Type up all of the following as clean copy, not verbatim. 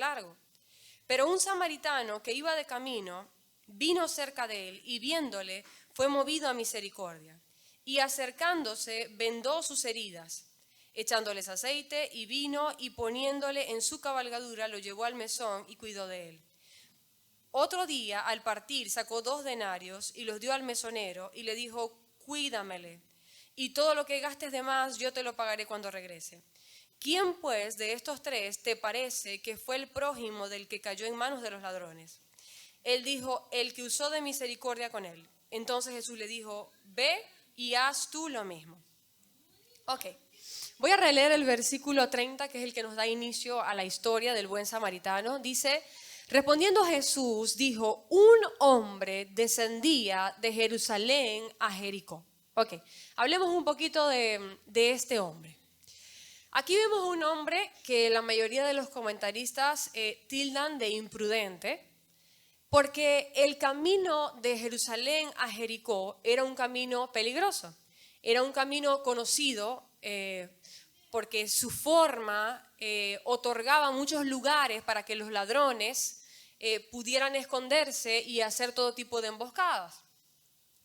largo. Pero un samaritano que iba de camino vino cerca de él y viéndole fue movido a misericordia. Y acercándose vendó sus heridas, echándoles aceite y vino y poniéndole en su cabalgadura lo llevó al mesón y cuidó de él. Otro día, al partir, sacó 2 denarios y los dio al mesonero y le dijo, cuídamele, y todo lo que gastes de más yo te lo pagaré cuando regrese. ¿Quién pues de estos 3 te parece que fue el prójimo del que cayó en manos de los ladrones? Él dijo, el que usó de misericordia con él. Entonces Jesús le dijo, ve y haz tú lo mismo. Ok, voy a releer el versículo 30, que es el que nos da inicio a la historia del buen samaritano. Dice, respondiendo Jesús, dijo, un hombre descendía de Jerusalén a Jericó. Ok, hablemos un poquito de este hombre. Aquí vemos un hombre que la mayoría de los comentaristas tildan de imprudente, porque el camino de Jerusalén a Jericó era un camino peligroso, era un camino conocido porque su forma otorgaba muchos lugares para que los ladrones pudieran esconderse y hacer todo tipo de emboscadas.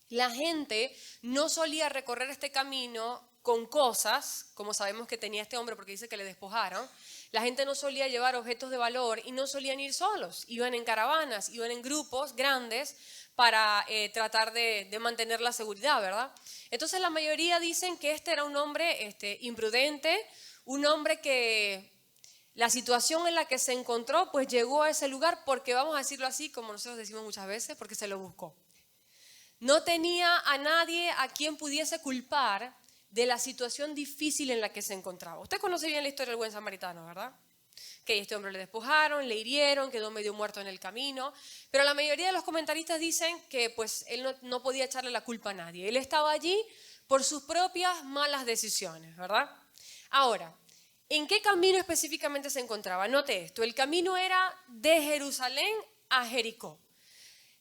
La gente no solía recorrer este camino con cosas, como sabemos que tenía este hombre porque dice que le despojaron. La gente no solía llevar objetos de valor y no solían ir solos, iban en caravanas, iban en grupos grandes para tratar de mantener la seguridad, ¿verdad? Entonces la mayoría dicen que este era un hombre imprudente, un hombre que la situación en la que se encontró pues llegó a ese lugar porque, vamos a decirlo así, como nosotros decimos muchas veces, porque se lo buscó. No tenía a nadie a quien pudiese culpar de la situación difícil en la que se encontraba. Usted conoce bien la historia del buen samaritano, ¿verdad? Que este hombre le despojaron, le hirieron, quedó medio muerto en el camino, pero la mayoría de los comentaristas dicen que pues él no podía echarle la culpa a nadie. Él estaba allí por sus propias malas decisiones, ¿verdad? Ahora, ¿en qué camino específicamente se encontraba? Note esto, el camino era de Jerusalén a Jericó.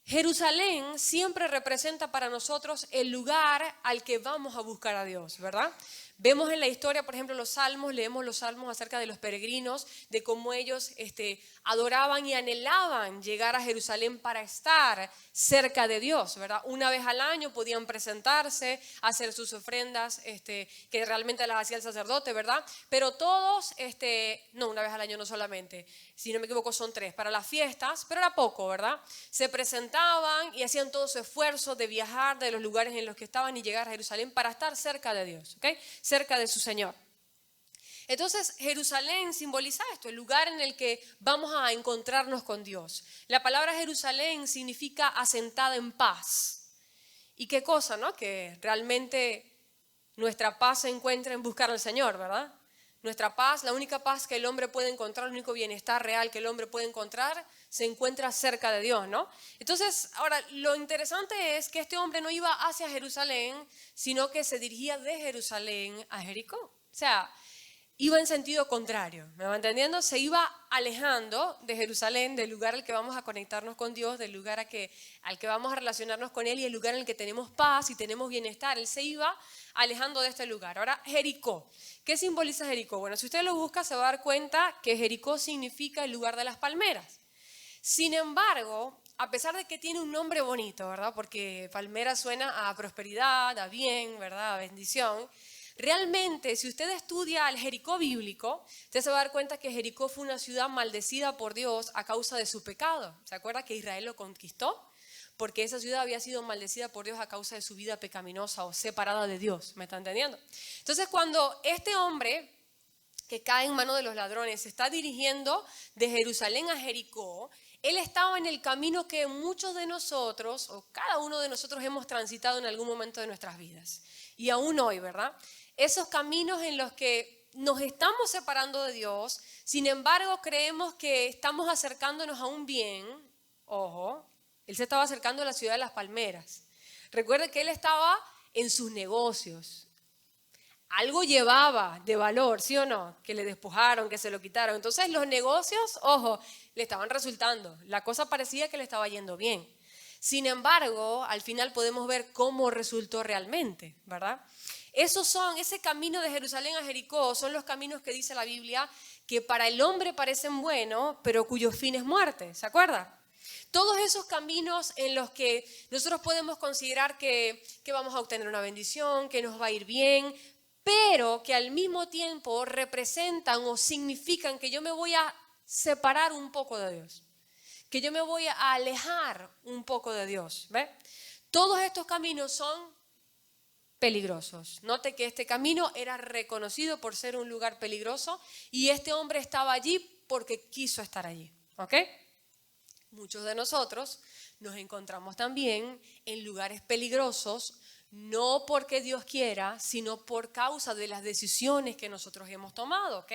Jerusalén siempre representa para nosotros el lugar al que vamos a buscar a Dios, ¿verdad? Vemos en la historia, por ejemplo, los salmos, leemos los salmos acerca de los peregrinos, de cómo ellos adoraban y anhelaban llegar a Jerusalén para estar cerca de Dios, ¿verdad? Una vez al año podían presentarse, hacer sus ofrendas, que realmente las hacía el sacerdote, ¿verdad? Pero todos, no, una vez al año no solamente, si no me equivoco son 3, para las fiestas, pero era poco, ¿verdad? Se presentaban y hacían todo su esfuerzo de viajar de los lugares en los que estaban y llegar a Jerusalén para estar cerca de Dios, ¿ok? Cerca de su Señor. Entonces Jerusalén simboliza esto, el lugar en el que vamos a encontrarnos con Dios. La palabra Jerusalén significa asentada en paz. ¿Y qué cosa, no? Que realmente nuestra paz se encuentra en buscar al Señor, ¿verdad? Nuestra paz, la única paz que el hombre puede encontrar, el único bienestar real que el hombre puede encontrar, se encuentra cerca de Dios, ¿no? Entonces, ahora, lo interesante es que este hombre no iba hacia Jerusalén, sino que se dirigía de Jerusalén a Jericó. O sea, iba en sentido contrario, ¿me va entendiendo? Se iba alejando de Jerusalén, del lugar al que vamos a conectarnos con Dios, del lugar al que vamos a relacionarnos con Él y el lugar en el que tenemos paz y tenemos bienestar. Él se iba alejando de este lugar. Ahora, Jericó. ¿Qué simboliza Jericó? Bueno, si usted lo busca se va a dar cuenta que Jericó significa el lugar de las palmeras. Sin embargo, a pesar de que tiene un nombre bonito, ¿verdad? Porque palmera suena a prosperidad, a bien, ¿verdad? A bendición. Realmente, si usted estudia el Jericó bíblico, usted se va a dar cuenta que Jericó fue una ciudad maldecida por Dios a causa de su pecado. ¿Se acuerda que Israel lo conquistó? Porque esa ciudad había sido maldecida por Dios a causa de su vida pecaminosa o separada de Dios. ¿Me está entendiendo? Entonces, cuando este hombre que cae en manos de los ladrones se está dirigiendo de Jerusalén a Jericó, él estaba en el camino que muchos de nosotros, o cada uno de nosotros, hemos transitado en algún momento de nuestras vidas. Y aún hoy, ¿verdad? Esos caminos en los que nos estamos separando de Dios, sin embargo creemos que estamos acercándonos a un bien. Ojo, él se estaba acercando a la ciudad de las palmeras. Recuerde que él estaba en sus negocios. Algo llevaba de valor, ¿sí o no? Que le despojaron, que se lo quitaron. Entonces los negocios, ojo, le estaban resultando. La cosa parecía que le estaba yendo bien. Sin embargo, al final podemos ver cómo resultó realmente, ¿verdad? Ese camino de Jerusalén a Jericó son los caminos que dice la Biblia que para el hombre parecen buenos, pero cuyo fin es muerte. ¿Se acuerda? Todos esos caminos en los que nosotros podemos considerar que vamos a obtener una bendición, que nos va a ir bien, pero que al mismo tiempo representan o significan que yo me voy a separar un poco de Dios, que yo me voy a alejar un poco de Dios. ¿Ve? Todos estos caminos son peligrosos. Note que este camino era reconocido por ser un lugar peligroso y este hombre estaba allí porque quiso estar allí. ¿Ok? Muchos de nosotros nos encontramos también en lugares peligrosos, no porque Dios quiera, sino por causa de las decisiones que nosotros hemos tomado, ¿ok?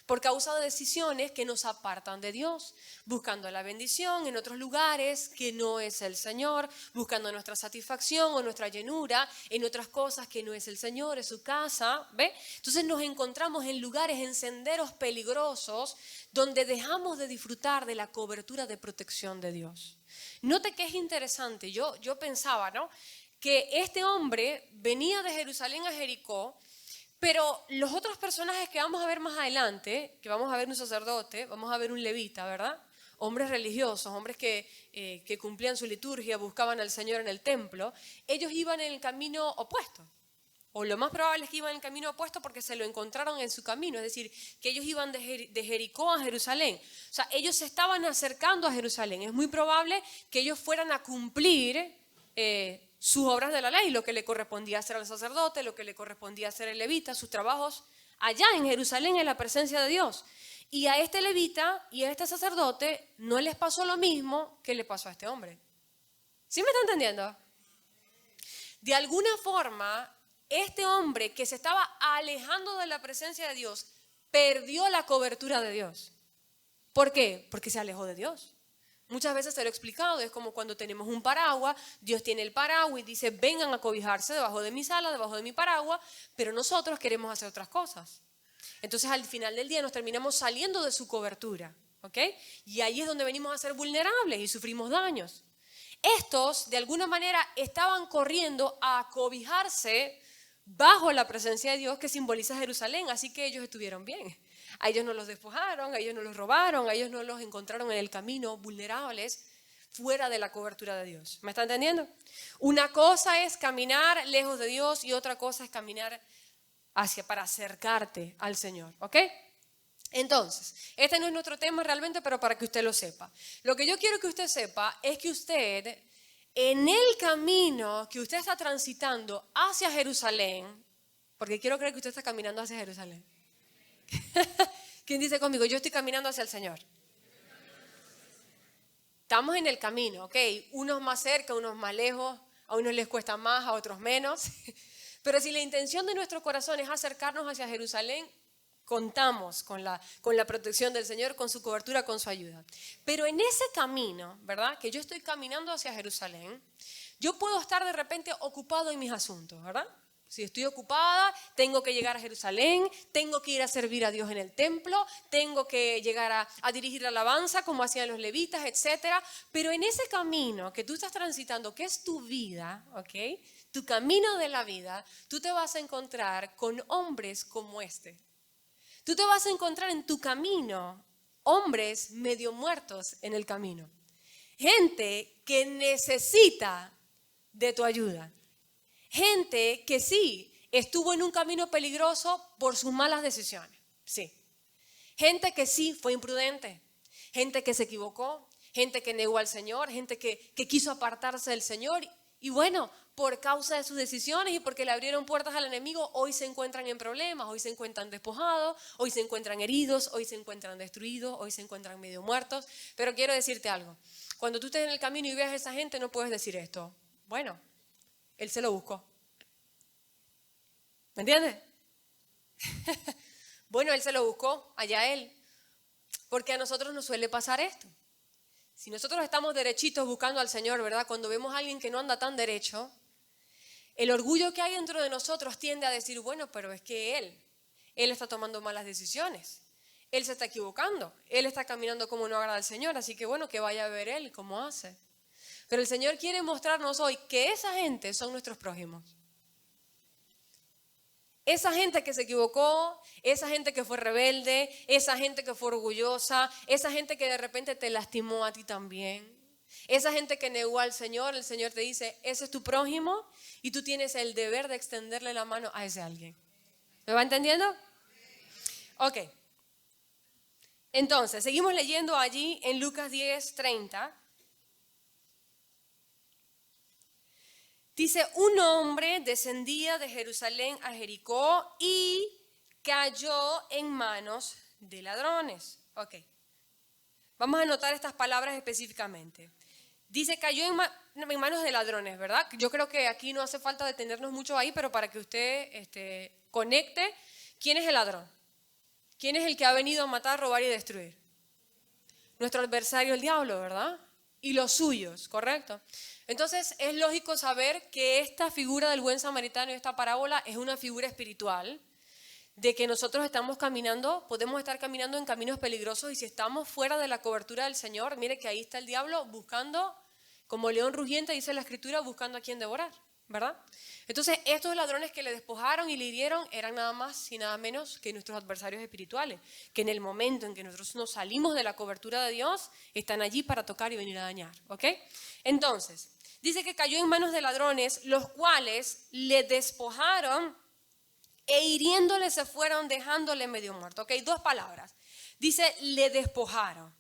Por causa de decisiones que nos apartan de Dios, buscando la bendición en otros lugares que no es el Señor, buscando nuestra satisfacción o nuestra llenura en otras cosas que no es el Señor, es su casa, ¿ve? Entonces nos encontramos en lugares, en senderos peligrosos, donde dejamos de disfrutar de la cobertura de protección de Dios. Note que es interesante, yo pensaba, ¿no?, que este hombre venía de Jerusalén a Jericó, pero los otros personajes que vamos a ver más adelante, que vamos a ver un sacerdote, vamos a ver un levita, ¿verdad? Hombres religiosos, hombres que cumplían su liturgia, buscaban al Señor en el templo, ellos iban en el camino opuesto. O lo más probable es que iban en el camino opuesto porque se lo encontraron en su camino, es decir, que ellos iban de Jericó a Jerusalén. O sea, ellos se estaban acercando a Jerusalén. Es muy probable que ellos fueran a cumplir sus obras de la ley, lo que le correspondía hacer al sacerdote, lo que le correspondía hacer al levita, sus trabajos allá en Jerusalén en la presencia de Dios. Y a este levita y a este sacerdote no les pasó lo mismo que le pasó a este hombre. ¿Sí me está entendiendo? De alguna forma, este hombre que se estaba alejando de la presencia de Dios perdió la cobertura de Dios. ¿Por qué? Porque se alejó de Dios. Muchas veces te lo he explicado, es como cuando tenemos un paraguas, Dios tiene el paraguas y dice, vengan a cobijarse debajo de mis alas, debajo de mi paraguas, pero nosotros queremos hacer otras cosas. Entonces al final del día nos terminamos saliendo de su cobertura, ¿ok? Y ahí es donde venimos a ser vulnerables y sufrimos daños. Estos, de alguna manera, estaban corriendo a cobijarse bajo la presencia de Dios que simboliza Jerusalén, así que ellos estuvieron bien. A ellos no los despojaron, a ellos no los robaron, a ellos no los encontraron en el camino vulnerables, fuera de la cobertura de Dios. ¿Me está entendiendo? Una cosa es caminar lejos de Dios y otra cosa es caminar para acercarte al Señor, ¿ok? Entonces, este no es nuestro tema realmente, pero para que usted lo sepa. Lo que yo quiero que usted sepa es que usted, en el camino que usted está transitando hacia Jerusalén, porque quiero creer que usted está caminando hacia Jerusalén. ¿Quién dice conmigo? Yo estoy caminando hacia el Señor. Estamos en el camino, ¿ok? Unos más cerca, unos más lejos, a unos les cuesta más, a otros menos. Pero si la intención de nuestro corazón es acercarnos hacia Jerusalén, contamos con la protección del Señor, con su cobertura, con su ayuda. Pero en ese camino, ¿verdad? Que yo estoy caminando hacia Jerusalén, yo puedo estar de repente ocupado en mis asuntos, ¿verdad? Si estoy ocupada, tengo que llegar a Jerusalén, tengo que ir a servir a Dios en el templo, tengo que llegar a dirigir la alabanza como hacían los levitas, etc. Pero en ese camino que tú estás transitando, que es tu vida, ¿ok? Tu camino de la vida, tú te vas a encontrar con hombres como este. Tú te vas a encontrar en tu camino hombres medio muertos en el camino. Gente que necesita de tu ayuda. Gente que sí estuvo en un camino peligroso por sus malas decisiones. Sí. Gente que sí fue imprudente. Gente que se equivocó. Gente que negó al Señor. Gente que quiso apartarse del Señor. Y bueno, por causa de sus decisiones y porque le abrieron puertas al enemigo, hoy se encuentran en problemas, hoy se encuentran despojados, hoy se encuentran heridos, hoy se encuentran destruidos, hoy se encuentran medio muertos. Pero quiero decirte algo, cuando tú estés en el camino y veas a esa gente no puedes decir esto, bueno, él se lo buscó. ¿Me entiendes? Bueno, él se lo buscó, allá él. Porque a nosotros nos suele pasar esto. Si nosotros estamos derechitos buscando al Señor, ¿verdad? Cuando vemos a alguien que no anda tan derecho, el orgullo que hay dentro de nosotros tiende a decir, bueno, pero es que él está tomando malas decisiones. Él se está equivocando. Él está caminando como no agrada al Señor. Así que bueno, que vaya a ver él cómo hace. Pero el Señor quiere mostrarnos hoy que esa gente son nuestros prójimos. Esa gente que se equivocó, esa gente que fue rebelde, esa gente que fue orgullosa, esa gente que de repente te lastimó a ti también, esa gente que negó al Señor, el Señor te dice, ese es tu prójimo y tú tienes el deber de extenderle la mano a ese alguien. ¿Me va entendiendo? Ok. Entonces, seguimos leyendo allí en Lucas 10:30. Dice, un hombre descendía de Jerusalén a Jericó y cayó en manos de ladrones. Ok, vamos a anotar estas palabras específicamente. Dice, cayó en manos de ladrones, ¿verdad? Yo creo que aquí no hace falta detenernos mucho ahí, pero para que usted conecte, ¿quién es el ladrón? ¿Quién es el que ha venido a matar, robar y destruir? Nuestro adversario, el diablo, ¿verdad? Y los suyos, ¿correcto? Entonces es lógico saber que esta figura del buen samaritano y esta parábola es una figura espiritual de que nosotros estamos caminando, podemos estar caminando en caminos peligrosos y si estamos fuera de la cobertura del Señor, mire que ahí está el diablo buscando, como león rugiente dice la Escritura, buscando a quien devorar, ¿verdad? Entonces estos ladrones que le despojaron y le hirieron eran nada más y nada menos que nuestros adversarios espirituales, que en el momento en que nosotros nos salimos de la cobertura de Dios, están allí para tocar y venir a dañar, ¿ok? Entonces, dice que cayó en manos de ladrones, los cuales le despojaron e hiriéndole se fueron dejándole medio muerto. Ok, dos palabras. Dice, le despojaron.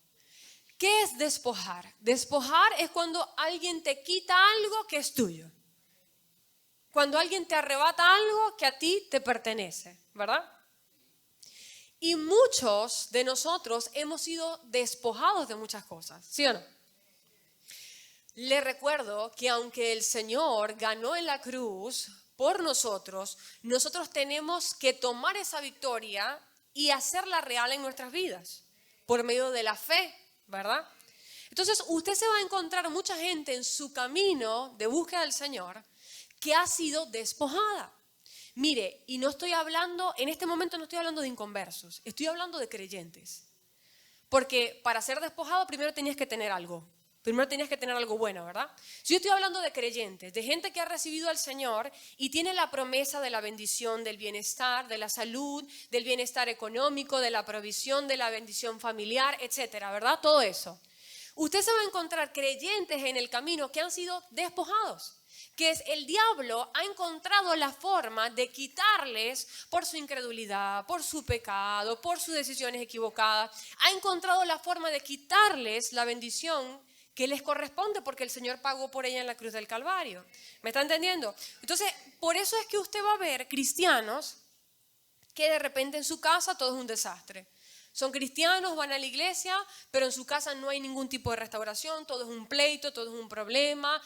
¿Qué es despojar? Despojar es cuando alguien te quita algo que es tuyo. Cuando alguien te arrebata algo que a ti te pertenece, ¿verdad? Y muchos de nosotros hemos sido despojados de muchas cosas, ¿sí o no? Le recuerdo que aunque el Señor ganó en la cruz por nosotros, nosotros tenemos que tomar esa victoria y hacerla real en nuestras vidas, por medio de la fe, ¿verdad? Entonces usted se va a encontrar mucha gente en su camino de búsqueda del Señor que ha sido despojada. Mire, y no estoy hablando, en este momento no estoy hablando de inconversos, estoy hablando de creyentes. Porque para ser despojado primero tenías que tener algo. Primero tenías que tener algo bueno, ¿verdad? Si yo estoy hablando de creyentes, de gente que ha recibido al Señor y tiene la promesa de la bendición, del bienestar, de la salud, del bienestar económico, de la provisión, de la bendición familiar, etcétera, ¿verdad? Todo eso. Usted se va a encontrar creyentes en el camino que han sido despojados, que es el diablo ha encontrado la forma de quitarles por su incredulidad, por su pecado, por sus decisiones equivocadas, ha encontrado la forma de quitarles la bendición que les corresponde porque el Señor pagó por ella en la cruz del Calvario. ¿Me está entendiendo? Entonces, por eso es que usted va a ver cristianos que de repente en su casa todo es un desastre. Son cristianos, van a la iglesia, pero en su casa no hay ningún tipo de restauración, todo es un pleito, todo es un problema,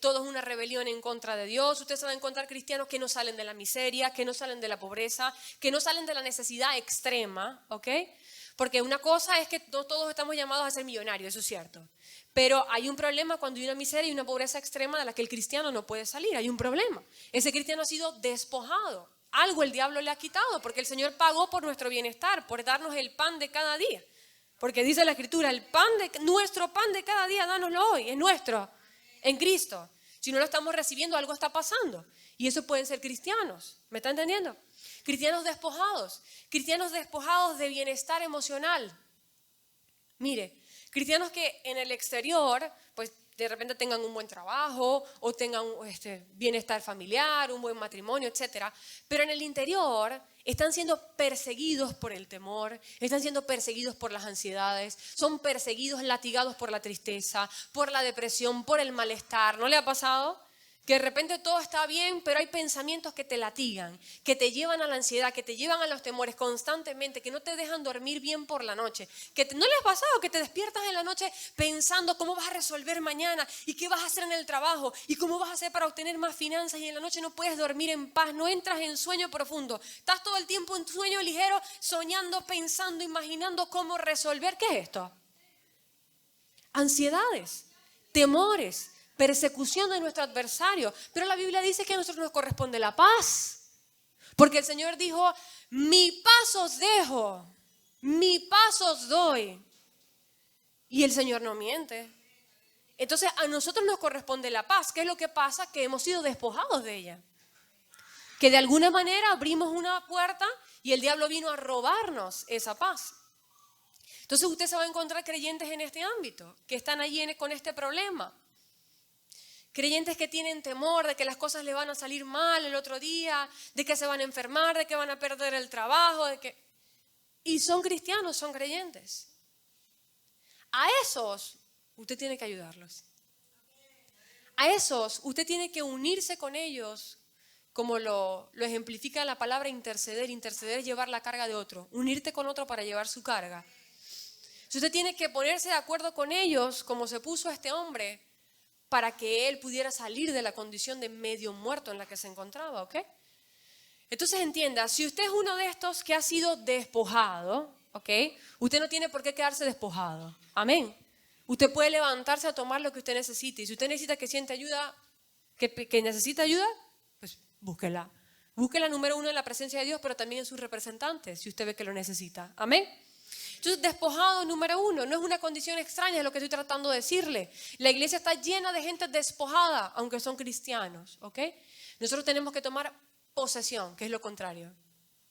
todo es una rebelión en contra de Dios. Usted se va a encontrar cristianos que no salen de la miseria, que no salen de la pobreza, que no salen de la necesidad extrema, ¿ok? Porque una cosa es que no todos estamos llamados a ser millonarios, eso es cierto. Pero hay un problema cuando hay una miseria y una pobreza extrema de la que el cristiano no puede salir. Hay un problema. Ese cristiano ha sido despojado. Algo el diablo le ha quitado porque el Señor pagó por nuestro bienestar, por darnos el pan de cada día. Porque dice la Escritura, nuestro pan de cada día, dánoslo hoy, es nuestro, en Cristo. Si no lo estamos recibiendo, algo está pasando. Y eso pueden ser cristianos, ¿me está entendiendo? Cristianos despojados de bienestar emocional. Mire, cristianos que en el exterior, pues de repente tengan un buen trabajo o tengan bienestar familiar, un buen matrimonio, etcétera, pero en el interior están siendo perseguidos por el temor, están siendo perseguidos por las ansiedades, son perseguidos, latigados por la tristeza, por la depresión, por el malestar. ¿No le ha pasado? Que de repente todo está bien, pero hay pensamientos que te latigan, que te llevan a la ansiedad, que te llevan a los temores constantemente, que no te dejan dormir bien por la noche. ¿No le ha pasado que te despiertas en la noche pensando cómo vas a resolver mañana y qué vas a hacer en el trabajo y cómo vas a hacer para obtener más finanzas y en la noche no puedes dormir en paz, no entras en sueño profundo? Estás todo el tiempo en sueño ligero, soñando, pensando, imaginando cómo resolver. ¿Qué es esto? Ansiedades, temores, persecución de nuestro adversario. Pero la Biblia dice que a nosotros nos corresponde la paz. Porque el Señor dijo, mi paz os dejo, mi paz os doy. Y el Señor no miente. Entonces a nosotros nos corresponde la paz. ¿Qué es lo que pasa? Que hemos sido despojados de ella. que de alguna manera abrimos una puerta y el diablo vino a robarnos esa paz. Entonces usted se va a encontrar creyentes en este ámbito, que están allí con este problema. Creyentes que tienen temor de que las cosas le van a salir mal el otro día, de que se van a enfermar, de que van a perder el trabajo, y son cristianos, son creyentes. A esos usted tiene que ayudarlos. A esos usted tiene que unirse con ellos, como lo ejemplifica la palabra interceder. Interceder es llevar la carga de otro, unirte con otro para llevar su carga. Usted tiene que ponerse de acuerdo con ellos, como se puso este hombre, para que él pudiera salir de la condición de medio muerto en la que se encontraba, ¿ok? Entonces entienda, si usted es uno de estos que ha sido despojado, ¿ok? Usted no tiene por qué quedarse despojado, amén. Usted puede levantarse a tomar lo que usted necesite, y si usted necesita que siente ayuda, que necesita ayuda, pues búsquela. Búsquela número uno en la presencia de Dios, pero también en sus representantes, si usted ve que lo necesita, amén. Entonces, despojado número uno, no es una condición extraña, es lo que estoy tratando de decirle. La iglesia está llena de gente despojada, aunque son cristianos, ¿ok? Nosotros tenemos que tomar posesión, que es lo contrario.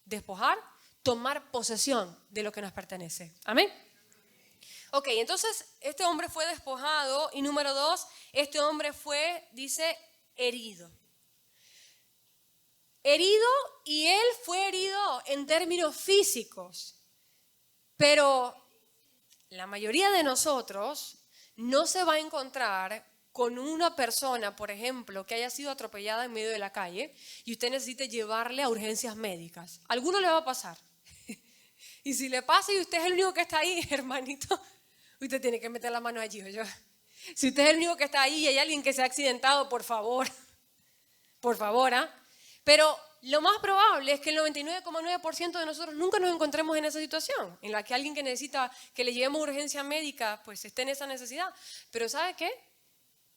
Despojar, tomar posesión de lo que nos pertenece. Amén. Ok, entonces este hombre fue despojado y número dos, este hombre fue, dice, herido. Herido, y él fue herido en términos físicos. Pero la mayoría de nosotros no se va a encontrar con una persona, por ejemplo, que haya sido atropellada en medio de la calle y usted necesite llevarle a urgencias médicas. A alguno le va a pasar. Y si le pasa y usted es el único que está ahí, hermanito, usted tiene que meter la mano allí. ¿Oye? Si usted es el único que está ahí y hay alguien que se ha accidentado, por favor, ¿ah? Pero lo más probable es que el 99,9% de nosotros nunca nos encontremos en esa situación, en la que alguien que necesita que le llevemos urgencia médica, pues esté en esa necesidad. Pero ¿sabe qué?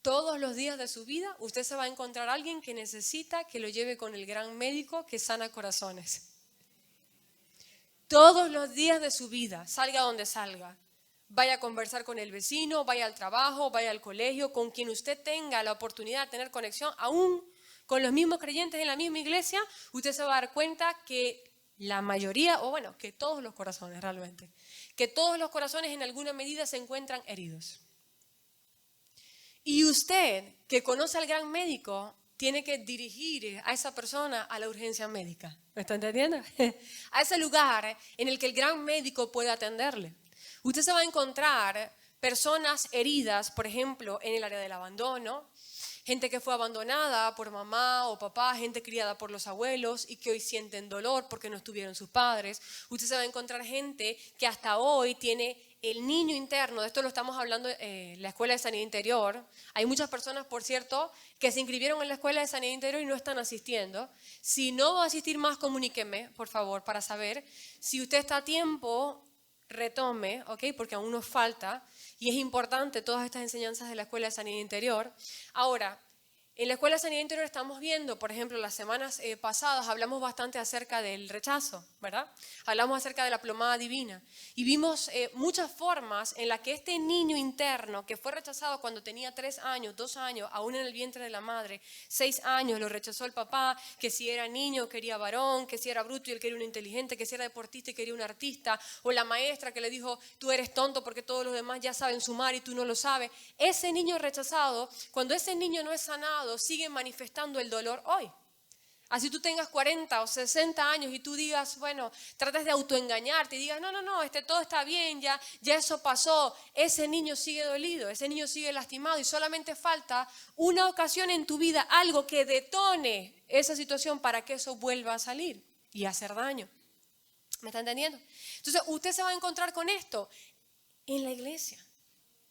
Todos los días de su vida usted se va a encontrar a alguien que necesita que lo lleve con el gran médico que sana corazones. Todos los días de su vida, salga donde salga. Vaya a conversar con el vecino, vaya al trabajo, vaya al colegio, con quien usted tenga la oportunidad de tener conexión, aún con los mismos creyentes en la misma iglesia, usted se va a dar cuenta que la mayoría, o bueno, que todos los corazones realmente, que todos los corazones en alguna medida se encuentran heridos. Y usted, que conoce al gran médico, tiene que dirigir a esa persona a la urgencia médica. ¿Me está entendiendo? A ese lugar en el que el gran médico puede atenderle. Usted se va a encontrar personas heridas, por ejemplo, en el área del abandono, gente que fue abandonada por mamá o papá, gente criada por los abuelos y que hoy sienten dolor porque no estuvieron sus padres. Usted se va a encontrar gente que hasta hoy tiene el niño interno. De esto lo estamos hablando en la Escuela de Sanidad Interior. Hay muchas personas, por cierto, que se inscribieron en la Escuela de Sanidad Interior y no están asistiendo. Si no va a asistir más, comuníqueme, por favor, para saber. Si usted está a tiempo, retome, ¿ok? Porque aún nos falta. Y es importante todas estas enseñanzas de la Escuela de Sanidad Interior. Ahora, en la Escuela de Sanidad Interior estamos viendo, por ejemplo, las semanas pasadas hablamos bastante acerca del rechazo, ¿verdad? Hablamos acerca de la plomada divina y vimos muchas formas en las que este niño interno que fue rechazado cuando tenía 3 años, 2 años, aún en el vientre de la madre, 6 años, lo rechazó el papá, que si era niño quería varón, que si era bruto y él quería un inteligente, que si era deportista y quería un artista, o la maestra que le dijo, tú eres tonto porque todos los demás ya saben sumar y tú no lo sabes. Ese niño rechazado, cuando ese niño no es sanado, siguen manifestando el dolor hoy. Así tú tengas 40 o 60 años y tú digas, bueno, trates de autoengañarte y digas, no, todo está bien, ya eso pasó. Ese niño sigue dolido, ese niño sigue lastimado y solamente falta una ocasión en tu vida, algo que detone esa situación para que eso vuelva a salir y hacer daño. ¿Me está entendiendo? Entonces usted se va a encontrar con esto en la iglesia.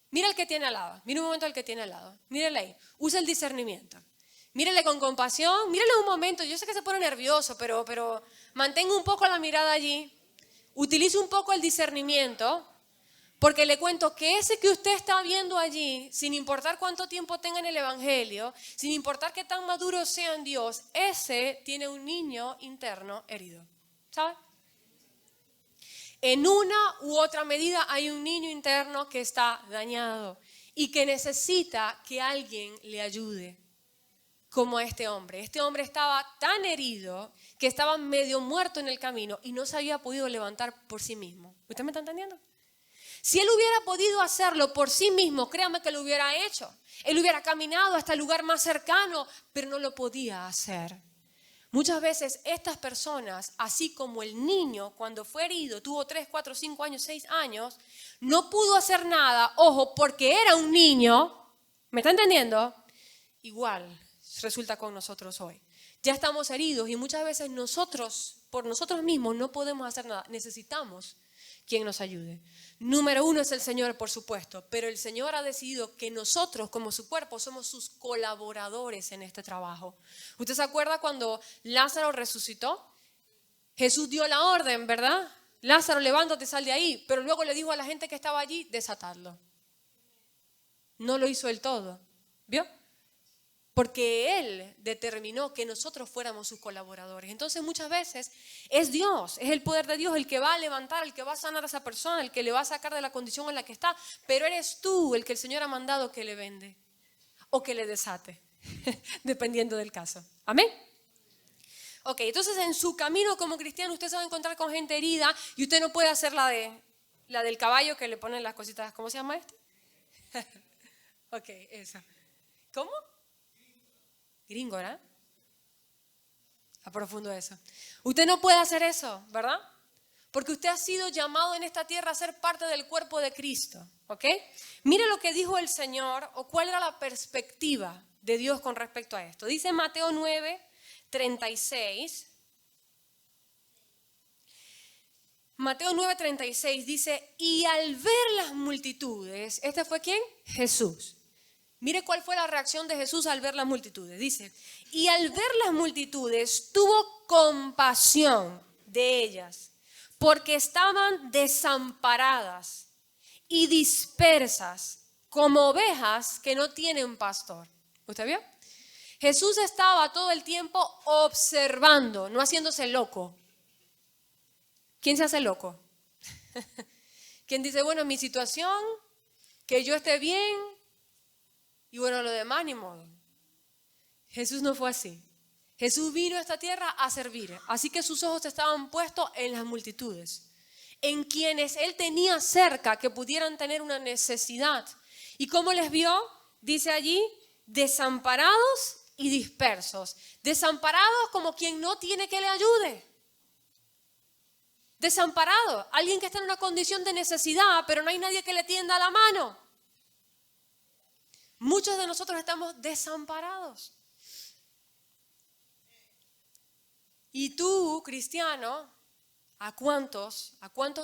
Mira el que tiene al lado, mira un momento al que tiene al lado, mírale ahí, usa el discernimiento, mírale con compasión, mírale un momento, yo sé que se pone nervioso, pero mantenga un poco la mirada allí, utilice un poco el discernimiento, porque le cuento que ese que usted está viendo allí, sin importar cuánto tiempo tenga en el Evangelio, sin importar qué tan maduro sea en Dios, ese tiene un niño interno herido, ¿sabe? En una u otra medida hay un niño interno que está dañado y que necesita que alguien le ayude. como a este hombre. Este hombre estaba tan herido que estaba medio muerto en el camino y no se había podido levantar por sí mismo. ¿Usted me está entendiendo? Si él hubiera podido hacerlo por sí mismo, créame que lo hubiera hecho. Él hubiera caminado hasta el lugar más cercano, pero no lo podía hacer. Muchas veces estas personas, así como el niño cuando fue herido, tuvo 3, 4, 5 años, 6 años, no pudo hacer nada, ojo, porque era un niño, ¿me está entendiendo? Igual resulta con nosotros hoy. Ya estamos heridos y muchas veces nosotros, por nosotros mismos, no podemos hacer nada. Necesitamos quien nos ayude. Número 1 es el Señor, por supuesto, pero el Señor ha decidido que nosotros, como su cuerpo, somos sus colaboradores en este trabajo. ¿Usted se acuerda cuando Lázaro resucitó? Jesús dio la orden, ¿verdad? Lázaro, levántate, sal de ahí. Pero luego le dijo a la gente que estaba allí, desatadlo. No lo hizo él todo. ¿Vio? Porque Él determinó que nosotros fuéramos sus colaboradores. Entonces muchas veces es Dios, es el poder de Dios el que va a levantar, el que va a sanar a esa persona, el que le va a sacar de la condición en la que está. Pero eres tú el que el Señor ha mandado que le vende o que le desate, dependiendo del caso. ¿Amén? Ok, entonces en su camino como cristiano usted se va a encontrar con gente herida y usted no puede hacer la del caballo que le ponen las cositas. ¿Cómo se llama este? Ok, esa. ¿Cómo? Gringo, ¿verdad? A profundo eso. Usted no puede hacer eso, ¿verdad? Porque usted ha sido llamado en esta tierra a ser parte del cuerpo de Cristo, ¿ok? Mire lo que dijo el Señor o cuál era la perspectiva de Dios con respecto a esto. Dice Mateo 9, 36. Mateo 9, 36 dice, y al ver las multitudes, ¿este fue quién? Jesús. Mire cuál fue la reacción de Jesús al ver las multitudes. Dice, y al ver las multitudes tuvo compasión de ellas, porque estaban desamparadas y dispersas como ovejas que no tienen pastor. ¿Usted vio? Jesús estaba todo el tiempo observando, no haciéndose loco. ¿Quién se hace loco? ¿Quién dice, bueno, mi situación, que yo esté bien? Y bueno, lo demás ni modo. Jesús no fue así. Jesús vino a esta tierra a servir. Así que sus ojos estaban puestos en las multitudes, en quienes Él tenía cerca que pudieran tener una necesidad. ¿Y cómo les vio? Dice allí, desamparados y dispersos. Desamparados como quien no tiene que le ayude. Desamparado, alguien que está en una condición de necesidad, pero no hay nadie que le tienda la mano. Muchos de nosotros estamos desamparados. Y tú, cristiano, ¿a cuántos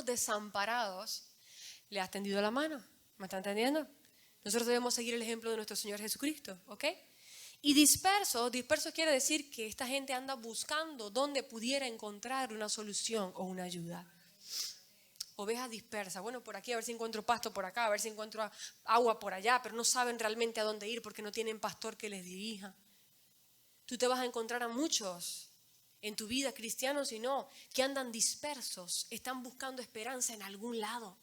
desamparados le has tendido la mano? ¿Me está entendiendo? Nosotros debemos seguir el ejemplo de nuestro Señor Jesucristo, ¿ok? Y disperso quiere decir que esta gente anda buscando dónde pudiera encontrar una solución o una ayuda. Ovejas dispersas, bueno, por aquí a ver si encuentro pasto por acá, a ver si encuentro agua por allá, pero no saben realmente a dónde ir porque no tienen pastor que les dirija. Tú te vas a encontrar a muchos en tu vida, cristianos y no, que andan dispersos, están buscando esperanza en algún lado.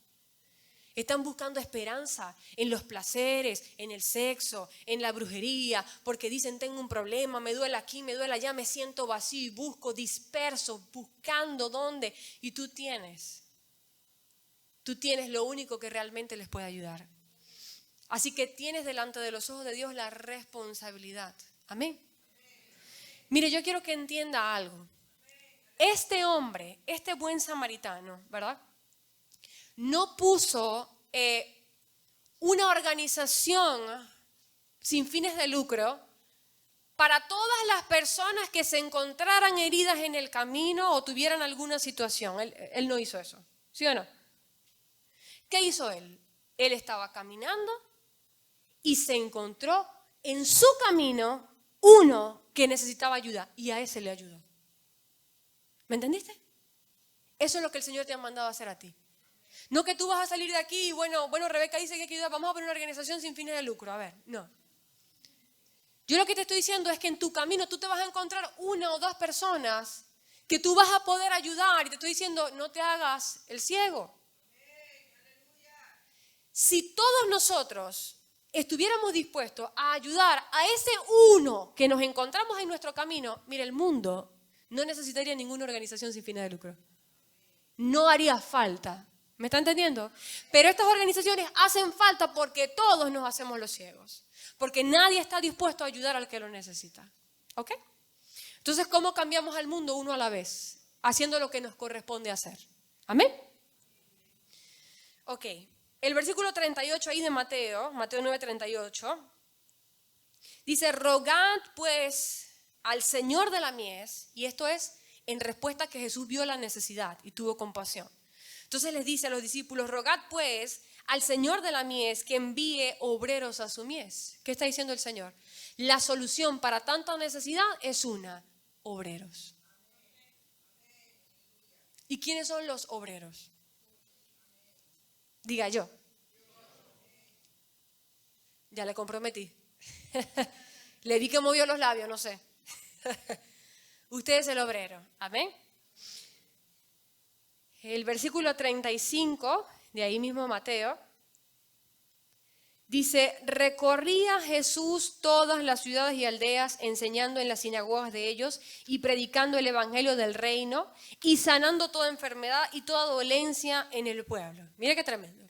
Están buscando esperanza en los placeres, en el sexo, en la brujería, porque dicen tengo un problema, me duele aquí, me duele allá, me siento vacío y busco disperso, buscando dónde. Y tú tienes lo único que realmente les puede ayudar. Así que tienes delante de los ojos de Dios la responsabilidad. Amén. Mire, yo quiero que entienda algo. Este hombre, este buen samaritano, ¿verdad? No puso una organización sin fines de lucro para todas las personas que se encontraran heridas en el camino o tuvieran alguna situación. Él no hizo eso, ¿sí o no? ¿Qué hizo él? Él estaba caminando y se encontró en su camino uno que necesitaba ayuda y a ese le ayudó. ¿Me entendiste? Eso es lo que el Señor te ha mandado a hacer a ti. No que tú vas a salir de aquí y bueno, Rebeca dice que hay que ayudar, vamos a poner una organización sin fines de lucro. A ver, no. Yo lo que te estoy diciendo es que en tu camino tú te vas a encontrar una o dos personas que tú vas a poder ayudar y te estoy diciendo, no te hagas el ciego. Si todos nosotros estuviéramos dispuestos a ayudar a ese uno que nos encontramos en nuestro camino, mire, el mundo no necesitaría ninguna organización sin fines de lucro. No haría falta. ¿Me está entendiendo? Pero estas organizaciones hacen falta porque todos nos hacemos los ciegos. Porque nadie está dispuesto a ayudar al que lo necesita. ¿Ok? Entonces, ¿cómo cambiamos al mundo uno a la vez? Haciendo lo que nos corresponde hacer. ¿Amén? Ok. El versículo 38 ahí de Mateo 9:38, dice, rogad pues al Señor de la mies, y esto es en respuesta a que Jesús vio la necesidad y tuvo compasión. Entonces les dice a los discípulos, rogad pues al Señor de la mies que envíe obreros a su mies. ¿Qué está diciendo el Señor? La solución para tanta necesidad es una, obreros. ¿Y quiénes son los obreros? Diga yo. Ya le comprometí. Le vi que movió los labios, no sé. Usted es el obrero. Amén. El versículo 35, de ahí mismo Mateo, dice, recorría Jesús todas las ciudades y aldeas, enseñando en las sinagogas de ellos y predicando el evangelio del reino y sanando toda enfermedad y toda dolencia en el pueblo. Mira qué tremendo.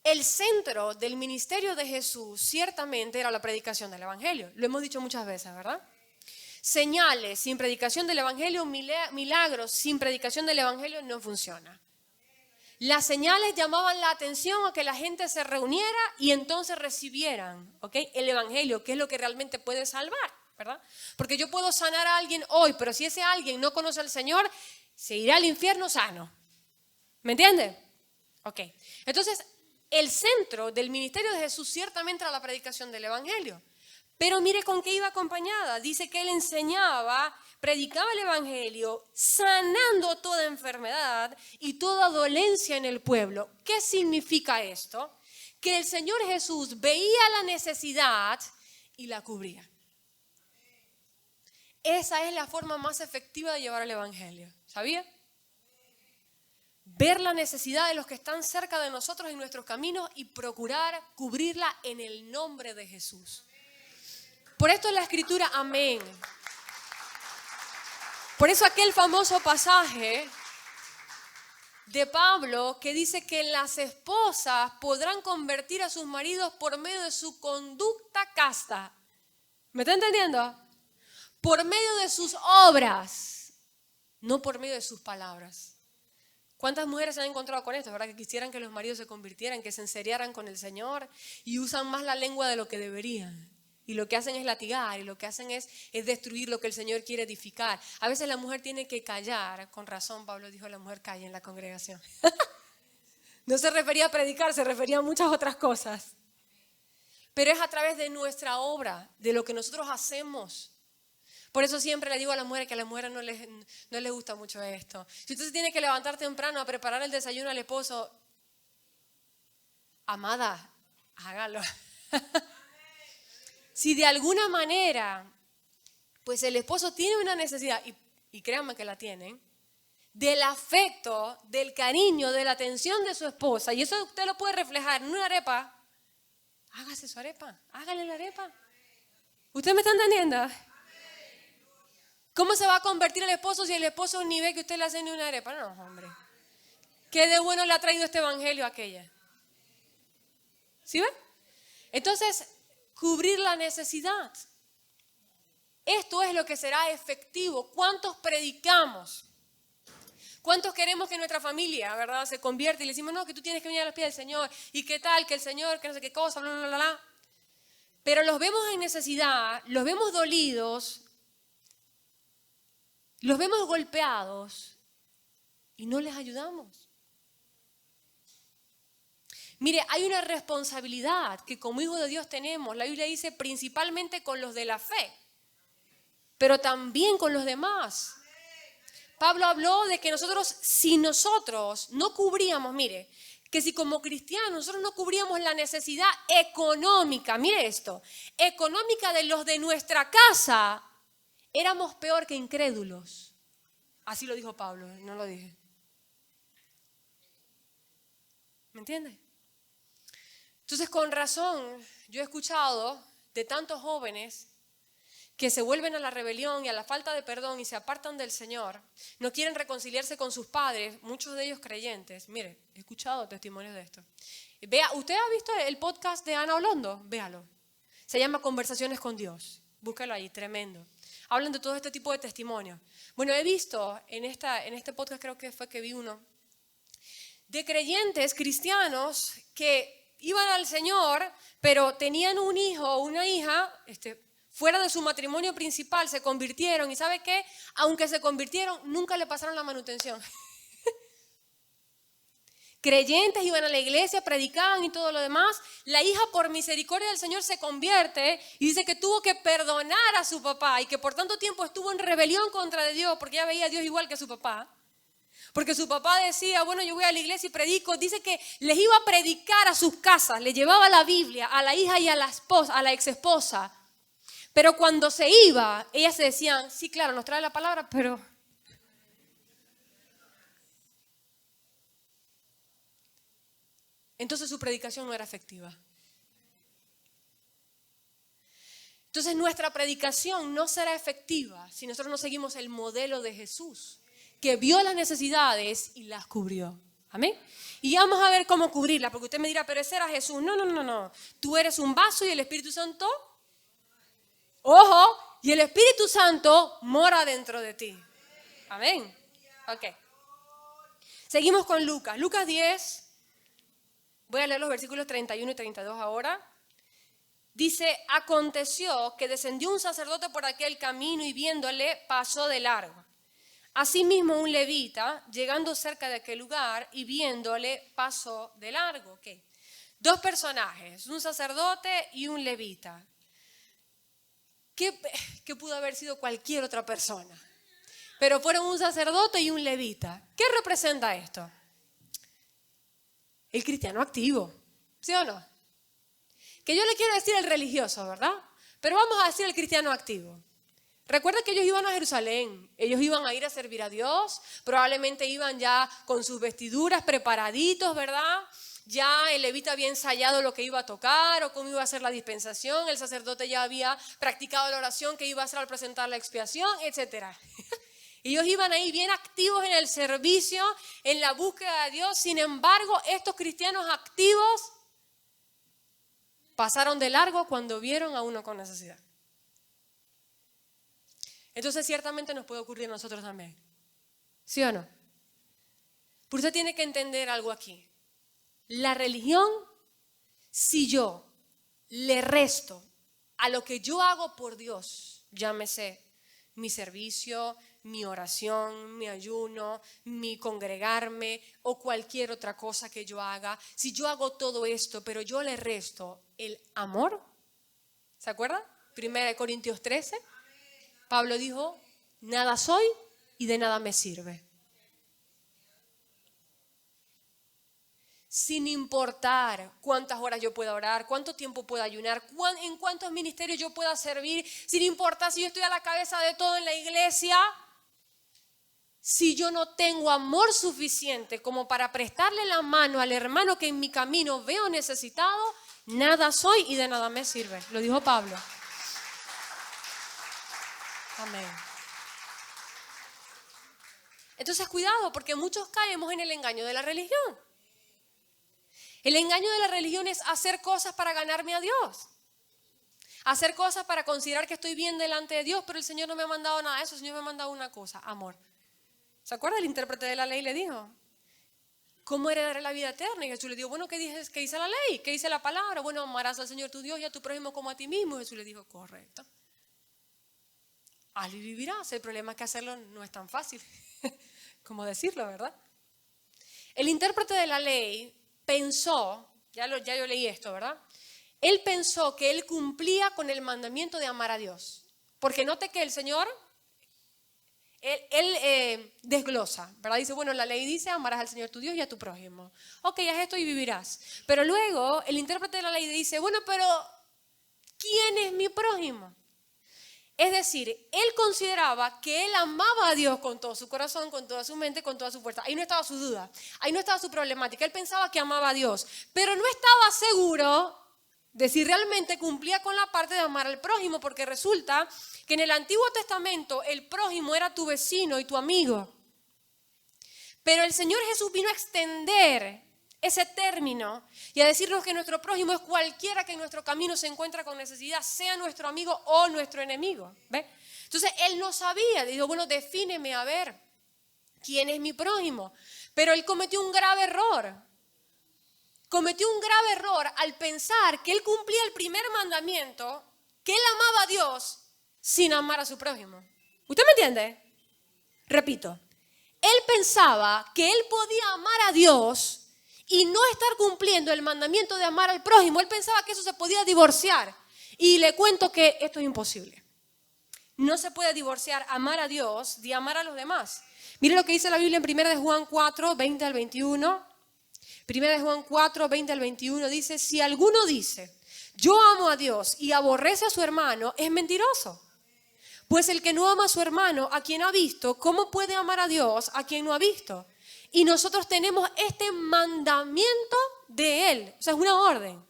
El centro del ministerio de Jesús ciertamente era la predicación del evangelio. Lo hemos dicho muchas veces, ¿verdad? Señales sin predicación del evangelio, milagros sin predicación del evangelio no funciona. Las señales llamaban la atención a que la gente se reuniera y entonces recibieran, ¿ok?, el evangelio, que es lo que realmente puede salvar, ¿verdad? Porque yo puedo sanar a alguien hoy, pero si ese alguien no conoce al Señor, se irá al infierno sano. ¿Me entiende? Ok. Entonces, el centro del ministerio de Jesús ciertamente era la predicación del evangelio. Pero mire con qué iba acompañada. Dice que él enseñaba, predicaba el evangelio, sanando toda enfermedad y toda dolencia en el pueblo. ¿Qué significa esto? Que el Señor Jesús veía la necesidad y la cubría. Esa es la forma más efectiva de llevar el evangelio. ¿Sabía? Ver la necesidad de los que están cerca de nosotros en nuestros caminos y procurar cubrirla en el nombre de Jesús. Por esto en la Escritura, amén. Por eso aquel famoso pasaje de Pablo que dice que las esposas podrán convertir a sus maridos por medio de su conducta casta. ¿Me está entendiendo? Por medio de sus obras, no por medio de sus palabras. ¿Cuántas mujeres se han encontrado con esto, verdad? Que quisieran que los maridos se convirtieran, que se enseriaran con el Señor y usan más la lengua de lo que deberían. Y lo que hacen es latigar y lo que hacen es destruir lo que el Señor quiere edificar. A veces la mujer tiene que callar. Con razón Pablo dijo, la mujer calla en la congregación. No se refería a predicar, se refería a muchas otras cosas. Pero es a través de nuestra obra, de lo que nosotros hacemos. Por eso siempre le digo a las mujeres que a las mujeres no les gusta mucho esto. Si usted se tiene que levantar temprano a preparar el desayuno al esposo, amada, hágalo. Si de alguna manera, pues el esposo tiene una necesidad, y créanme que la tienen, del afecto, del cariño, de la atención de su esposa, y eso usted lo puede reflejar en una arepa, hágase su arepa, hágale la arepa. ¿Usted me está entendiendo? ¿Cómo se va a convertir el esposo si el esposo ni ve que usted le hace ni una arepa? No, hombre. ¿Qué de bueno le ha traído este evangelio a aquella? ¿Sí ve? Entonces, cubrir la necesidad. Esto es lo que será efectivo. ¿Cuántos predicamos? ¿Cuántos queremos que nuestra familia, verdad, se convierta y le decimos, no, que tú tienes que venir a los pies del Señor? ¿Y qué tal? Que el Señor, que no sé qué cosa, bla, bla, bla, bla. Pero los vemos en necesidad, los vemos dolidos, los vemos golpeados y no les ayudamos. Mire, hay una responsabilidad que como hijos de Dios tenemos. La Biblia dice principalmente con los de la fe, pero también con los demás. Pablo habló de que si nosotros no cubríamos, mire, que si como cristianos nosotros no cubríamos la necesidad económica, mire esto, económica de los de nuestra casa, éramos peor que incrédulos. Así lo dijo Pablo, no lo dije. ¿Me entiende? Entonces, con razón, yo he escuchado de tantos jóvenes que se vuelven a la rebelión y a la falta de perdón y se apartan del Señor, no quieren reconciliarse con sus padres, muchos de ellos creyentes. Mire, he escuchado testimonios de esto. ¿Usted ha visto el podcast de Ana Olondo? Véalo. Se llama Conversaciones con Dios. Búscalo ahí, tremendo. Hablan de todo este tipo de testimonios. Bueno, he visto en este podcast, creo que fue que vi uno, de creyentes cristianos que iban al Señor, pero tenían un hijo o una hija fuera de su matrimonio principal, se convirtieron y ¿sabe qué? Aunque se convirtieron, nunca le pasaron la manutención. Creyentes iban a la iglesia, predicaban y todo lo demás. La hija, por misericordia del Señor, se convierte y dice que tuvo que perdonar a su papá y que por tanto tiempo estuvo en rebelión contra Dios porque ella veía a Dios igual que su papá. Porque su papá decía, bueno, yo voy a la iglesia y predico. Dice que les iba a predicar a sus casas, le llevaba la Biblia a la hija y a la esposa, a la ex esposa. Pero cuando se iba, ellas se decían, sí, claro, nos trae la palabra, pero... Entonces su predicación no era efectiva. Entonces nuestra predicación no será efectiva si nosotros no seguimos el modelo de Jesús, que vio las necesidades y las cubrió. Amén. Y vamos a ver cómo cubrirlas, porque usted me dirá, pero ese era Jesús. No. Tú eres un vaso y el Espíritu Santo, ojo, y el Espíritu Santo mora dentro de ti. Amén. Ok. Seguimos con Lucas. Lucas 10. Voy a leer los versículos 31 y 32 ahora. Dice, aconteció que descendió un sacerdote por aquel camino y viéndole pasó de largo. Asimismo un levita, llegando cerca de aquel lugar y viéndole pasó de largo. ¿Qué? Dos personajes, un sacerdote y un levita. Que pudo haber sido cualquier otra persona. Pero fueron un sacerdote y un levita. ¿Qué representa esto? El cristiano activo, ¿sí o no? Que yo le quiero decir el religioso, ¿verdad? Pero vamos a decir el cristiano activo. Recuerda que ellos iban a Jerusalén, ellos iban a ir a servir a Dios, probablemente iban ya con sus vestiduras preparaditos, ¿verdad? Ya el levita había ensayado lo que iba a tocar o cómo iba a ser la dispensación, el sacerdote ya había practicado la oración que iba a hacer al presentar la expiación, etc. Ellos iban ahí bien activos en el servicio, en la búsqueda de Dios. Sin embargo, estos cristianos activos pasaron de largo cuando vieron a uno con necesidad. Entonces, ciertamente nos puede ocurrir a nosotros también. ¿Sí o no? Pero usted tiene que entender algo aquí. La religión, si yo le resto a lo que yo hago por Dios, llámese mi servicio, mi oración, mi ayuno, mi congregarme o cualquier otra cosa que yo haga, si yo hago todo esto, pero yo le resto el amor, ¿se acuerdan? 1 Corintios 13, Pablo dijo, nada soy y de nada me sirve. Sin importar cuántas horas yo pueda orar, cuánto tiempo pueda ayunar, en cuántos ministerios yo pueda servir, sin importar si yo estoy a la cabeza de todo en la iglesia, si yo no tengo amor suficiente como para prestarle la mano al hermano que en mi camino veo necesitado, nada soy y de nada me sirve. Lo dijo Pablo. Amén. Entonces cuidado, porque muchos caemos en el engaño de la religión. El engaño de la religión es hacer cosas para ganarme a Dios. Hacer cosas para considerar que estoy bien delante de Dios, pero el Señor no me ha mandado nada de eso. El Señor me ha mandado una cosa, amor. ¿Se acuerda? El intérprete de la ley le dijo, ¿cómo heredaré la vida eterna? Y Jesús le dijo, bueno, ¿qué dice la ley? ¿Qué dice la palabra? Bueno, amarás al Señor tu Dios y a tu prójimo como a ti mismo. Jesús le dijo, correcto. Hazlo y vivirás. El problema es que hacerlo no es tan fácil como decirlo, ¿verdad? El intérprete de la ley pensó, ya yo leí esto, ¿verdad? Él pensó que él cumplía con el mandamiento de amar a Dios. Porque note que el Señor, él desglosa, ¿verdad? Dice, bueno, la ley dice, amarás al Señor tu Dios y a tu prójimo. Ok, haz esto y vivirás. Pero luego el intérprete de la ley dice, bueno, pero ¿quién es mi prójimo? Es decir, él consideraba que él amaba a Dios con todo su corazón, con toda su mente, con toda su fuerza. Ahí no estaba su duda, ahí no estaba su problemática. Él pensaba que amaba a Dios, pero no estaba seguro de si realmente cumplía con la parte de amar al prójimo, porque resulta que en el Antiguo Testamento el prójimo era tu vecino y tu amigo. Pero el Señor Jesús vino a extender ese término y a decirnos que nuestro prójimo es cualquiera que en nuestro camino se encuentra con necesidad, sea nuestro amigo o nuestro enemigo. ¿Ve? Entonces él no sabía, dijo, bueno, defíneme a ver quién es mi prójimo. Pero él cometió un grave error. Cometió un grave error al pensar que él cumplía el primer mandamiento, que él amaba a Dios sin amar a su prójimo. ¿Usted me entiende? Repito, él pensaba que él podía amar a Dios y no estar cumpliendo el mandamiento de amar al prójimo. Él pensaba que eso se podía divorciar. Y le cuento que esto es imposible. No se puede divorciar amar a Dios de amar a los demás. Mire lo que dice la Biblia en 1 de Juan 4, 20 al 21. 1 de Juan 4, 20 al 21 dice, si alguno dice, yo amo a Dios y aborrece a su hermano, es mentiroso. Pues el que no ama a su hermano, a quien ha visto, ¿cómo puede amar a Dios a quien no ha visto? Y nosotros tenemos este mandamiento de Él, o sea, es una orden.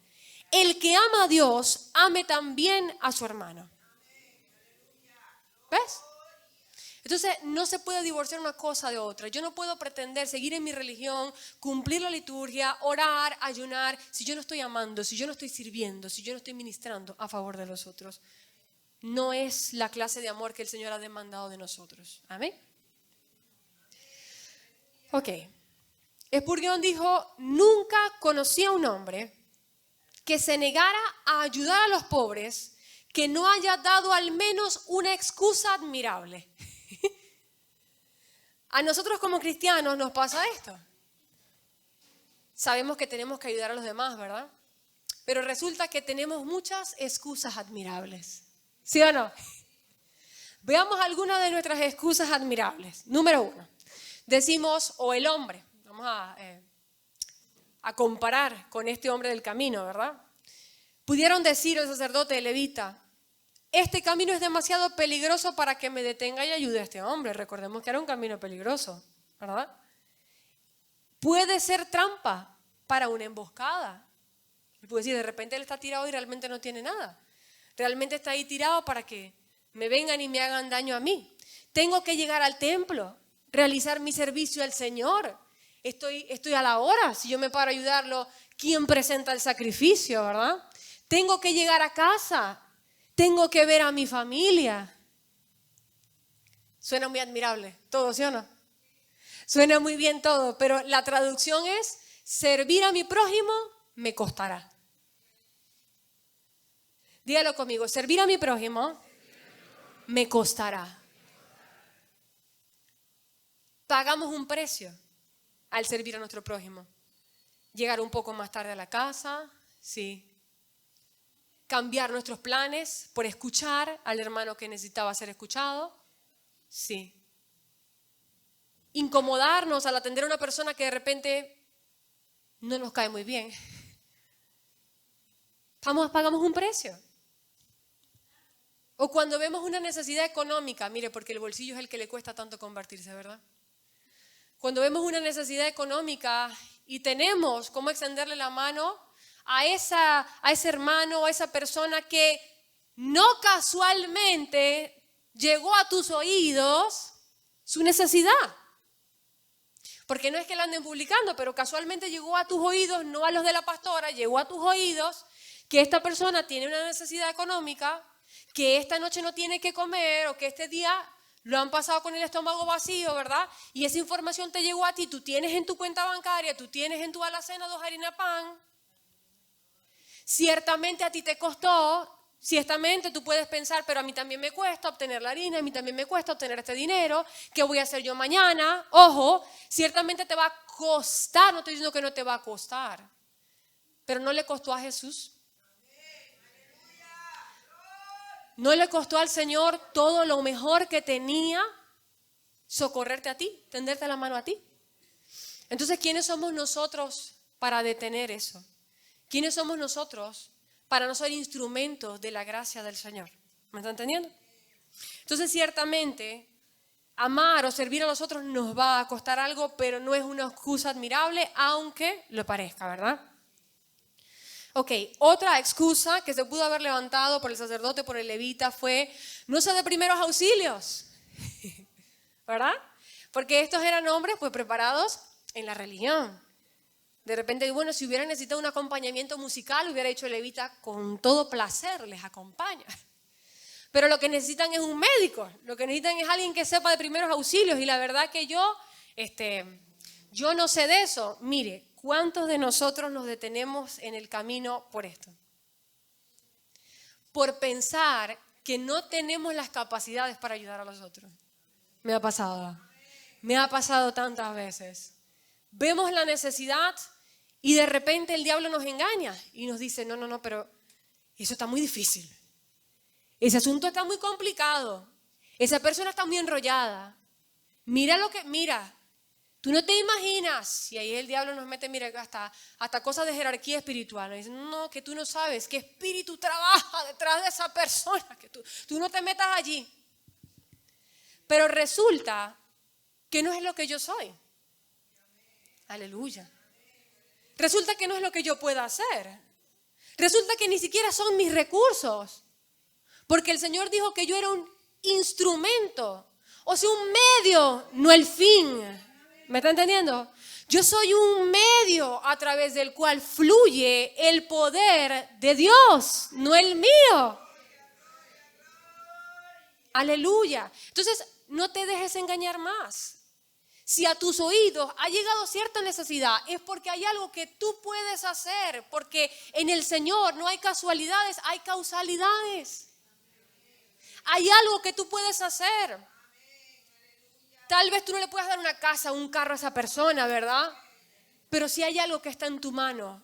El que ama a Dios, ame también a su hermano. ¿Ves? Entonces, no se puede divorciar una cosa de otra. Yo no puedo pretender seguir en mi religión, cumplir la liturgia, orar, ayunar, si yo no estoy amando, si yo no estoy sirviendo, si yo no estoy ministrando a favor de los otros. No es la clase de amor que el Señor ha demandado de nosotros. Amén. Ok. Spurgeon dijo, nunca conocí a un hombre que se negara a ayudar a los pobres que no haya dado al menos una excusa admirable. A nosotros como cristianos nos pasa esto. Sabemos que tenemos que ayudar a los demás, ¿verdad? Pero resulta que tenemos muchas excusas admirables. ¿Sí o no? Veamos algunas de nuestras excusas admirables. Número 1. Decimos, o el hombre, vamos a comparar con este hombre del camino, ¿verdad? Pudieron decir el sacerdote levita, este camino es demasiado peligroso para que me detenga y ayude a este hombre. Recordemos que era un camino peligroso, ¿verdad? Puede ser trampa para una emboscada. Puede decir, de repente él está tirado y realmente no tiene nada. Realmente está ahí tirado para que me vengan y me hagan daño a mí. Tengo que llegar al templo, realizar mi servicio al Señor. Estoy a la hora. Si yo me paro a ayudarlo, ¿quién presenta el sacrificio, verdad? Tengo que llegar a casa. Tengo que ver a mi familia. Suena muy admirable todo, ¿sí o no? Suena muy bien todo, pero la traducción es, servir a mi prójimo me costará. Dígalo conmigo, servir a mi prójimo me costará. Pagamos un precio al servir a nuestro prójimo. Llegar un poco más tarde a la casa, sí. Cambiar nuestros planes por escuchar al hermano que necesitaba ser escuchado, sí. Incomodarnos al atender a una persona que de repente no nos cae muy bien. Pagamos un precio. O cuando vemos una necesidad económica, mire, porque el bolsillo es el que le cuesta tanto convertirse, ¿verdad? Cuando vemos una necesidad económica y tenemos cómo extenderle la mano a ese hermano, a esa persona que no casualmente llegó a tus oídos su necesidad. Porque no es que la anden publicando, pero casualmente llegó a tus oídos, no a los de la pastora, llegó a tus oídos que esta persona tiene una necesidad económica, que esta noche no tiene que comer o que este día lo han pasado con el estómago vacío, ¿verdad? Y esa información te llegó a ti, tú tienes en tu cuenta bancaria, tú tienes en tu alacena 2 harinas pan. Ciertamente a ti te costó, ciertamente tú puedes pensar, pero a mí también me cuesta obtener la harina, a mí también me cuesta obtener este dinero, ¿qué voy a hacer yo mañana? Ojo, ciertamente te va a costar, no estoy diciendo que no te va a costar, pero no le costó a Jesús. ¿No le costó al Señor todo lo mejor que tenía socorrerte a ti, tenderte la mano a ti? Entonces, ¿quiénes somos nosotros para detener eso? ¿Quiénes somos nosotros para no ser instrumentos de la gracia del Señor? ¿Me está entendiendo? Entonces, ciertamente, amar o servir a los otros nos va a costar algo, pero no es una excusa admirable, aunque lo parezca, ¿verdad? Ok, otra excusa que se pudo haber levantado por el sacerdote, por el levita, fue no sé de primeros auxilios, ¿verdad? Porque estos eran hombres pues preparados en la religión. De repente, bueno, si hubiera necesitado un acompañamiento musical, hubiera dicho el levita, con todo placer les acompaña. Pero lo que necesitan es un médico, lo que necesitan es alguien que sepa de primeros auxilios. Y la verdad que yo no sé de eso. Mire, ¿cuántos de nosotros nos detenemos en el camino por esto? Por pensar que no tenemos las capacidades para ayudar a los otros. Me ha pasado tantas veces. Vemos la necesidad y de repente el diablo nos engaña y nos dice, no, pero eso está muy difícil. Ese asunto está muy complicado. Esa persona está muy enrollada. Mira, tú no te imaginas. Y ahí el diablo nos mete, mira, hasta cosas de jerarquía espiritual. Nos dicen, no, que tú no sabes qué espíritu trabaja detrás de esa persona. Que tú no te metas allí. Pero resulta que no es lo que yo soy. Aleluya. Resulta que no es lo que yo pueda hacer. Resulta que ni siquiera son mis recursos. Porque el Señor dijo que yo era un instrumento, o sea, un medio, no el fin. ¿Me está entendiendo? Yo soy un medio a través del cual fluye el poder de Dios, no el mío. Aleluya. Entonces, no te dejes engañar más. Si a tus oídos ha llegado cierta necesidad, es porque hay algo que tú puedes hacer, porque en el Señor no hay casualidades, hay causalidades. Hay algo que tú puedes hacer. Tal vez tú no le puedas dar una casa o un carro a esa persona, ¿verdad? Pero si hay algo que está en tu mano,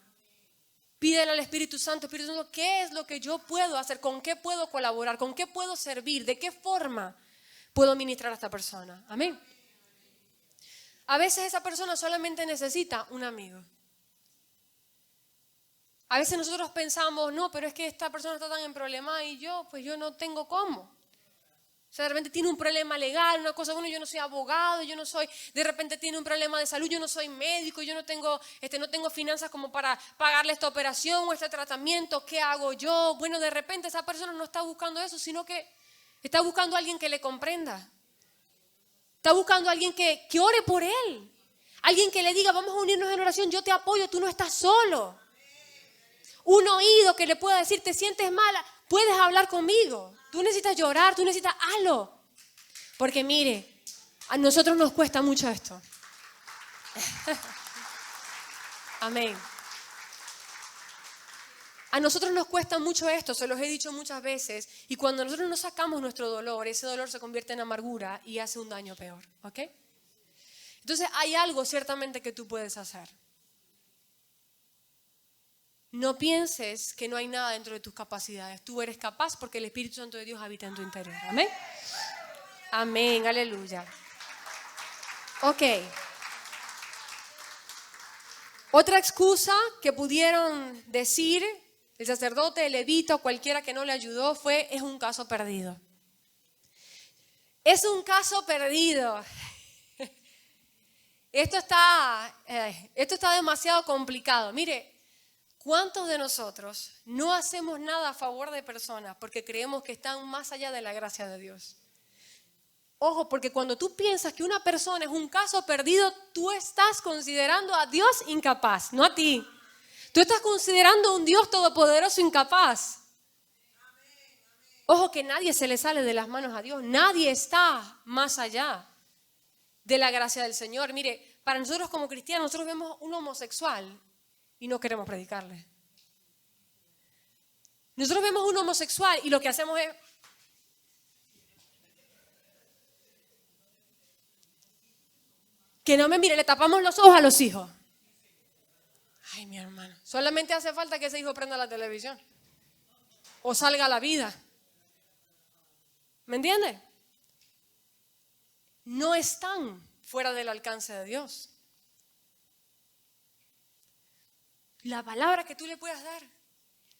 pídele al Espíritu Santo, ¿qué es lo que yo puedo hacer? ¿Con qué puedo colaborar? ¿Con qué puedo servir? ¿De qué forma puedo ministrar a esta persona? Amén. A veces esa persona solamente necesita un amigo. A veces nosotros pensamos, no, pero es que esta persona está tan en problema y yo no tengo cómo. O sea, de repente tiene un problema legal, una cosa, bueno, yo no soy abogado, de repente tiene un problema de salud, yo no soy médico, yo no tengo finanzas como para pagarle esta operación o este tratamiento, ¿qué hago yo? Bueno, de repente esa persona no está buscando eso, sino que está buscando a alguien que le comprenda. Está buscando a alguien que ore por él. Alguien que le diga, vamos a unirnos en oración, yo te apoyo, tú no estás solo. Un oído que le pueda decir, te sientes mala, puedes hablar conmigo. Tú necesitas llorar, tú necesitas hazlo. Porque mire, a nosotros nos cuesta mucho esto. Amén. A nosotros nos cuesta mucho esto, se los he dicho muchas veces. Y cuando nosotros no sacamos nuestro dolor, ese dolor se convierte en amargura y hace un daño peor. ¿Ok? Entonces hay algo ciertamente que tú puedes hacer. No pienses que no hay nada dentro de tus capacidades. Tú eres capaz porque el Espíritu Santo de Dios habita en tu interior. Amén. Amén, aleluya. Ok. Otra excusa que pudieron decir el sacerdote, el levita o cualquiera que no le ayudó es un caso perdido. Es un caso perdido. Esto está demasiado complicado. Mire, ¿cuántos de nosotros no hacemos nada a favor de personas porque creemos que están más allá de la gracia de Dios? Ojo, porque cuando tú piensas que una persona es un caso perdido, tú estás considerando a Dios incapaz, no a ti. Tú estás considerando a un Dios todopoderoso incapaz. Ojo, que nadie se le sale de las manos a Dios. Nadie está más allá de la gracia del Señor. Mire, para nosotros como cristianos, nosotros vemos un homosexual y no queremos predicarle. Nosotros vemos un homosexual y lo que hacemos es... Que no me mire, le tapamos los ojos a los hijos. Ay, mi hermano, solamente hace falta que ese hijo prenda la televisión o salga a la vida. ¿Me entiende? No están fuera del alcance de Dios. La palabra que tú le puedas dar,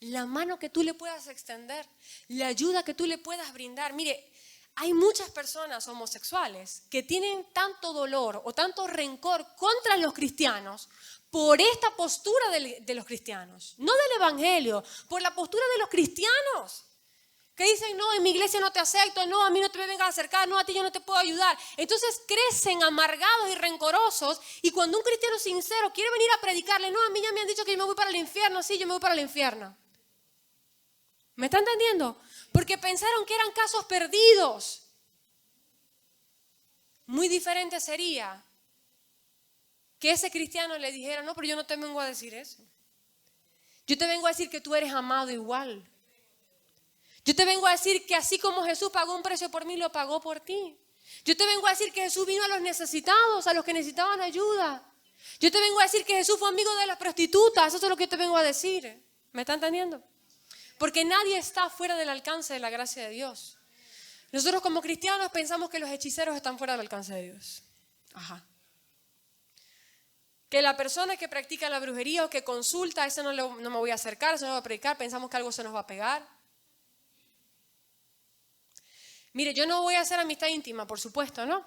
la mano que tú le puedas extender, la ayuda que tú le puedas brindar. Mire, hay muchas personas homosexuales que tienen tanto dolor o tanto rencor contra los cristianos por esta postura de los cristianos, no del evangelio, por la postura de los cristianos. Que dicen, no, en mi iglesia no te acepto, no, a mí no te me vengas a acercar, no, a ti yo no te puedo ayudar. Entonces crecen amargados y rencorosos, y cuando un cristiano sincero quiere venir a predicarle, no, a mí ya me han dicho que yo me voy para el infierno, sí, yo me voy para el infierno. ¿Me está entendiendo? Porque pensaron que eran casos perdidos. Muy diferente sería que ese cristiano le dijera, no, pero yo no te vengo a decir eso. Yo te vengo a decir que tú eres amado igual. Yo te vengo a decir que así como Jesús pagó un precio por mí, lo pagó por ti. Yo te vengo a decir que Jesús vino a los necesitados, a los que necesitaban ayuda. Yo te vengo a decir que Jesús fue amigo de las prostitutas. Eso es lo que yo te vengo a decir. ¿Me está entendiendo? Porque nadie está fuera del alcance de la gracia de Dios. Nosotros como cristianos pensamos que los hechiceros están fuera del alcance de Dios. Ajá. Que la persona que practica la brujería o que consulta, a ese no me voy a acercar, eso no voy a predicar, pensamos que algo se nos va a pegar. Mire, yo no voy a hacer amistad íntima, por supuesto, ¿no?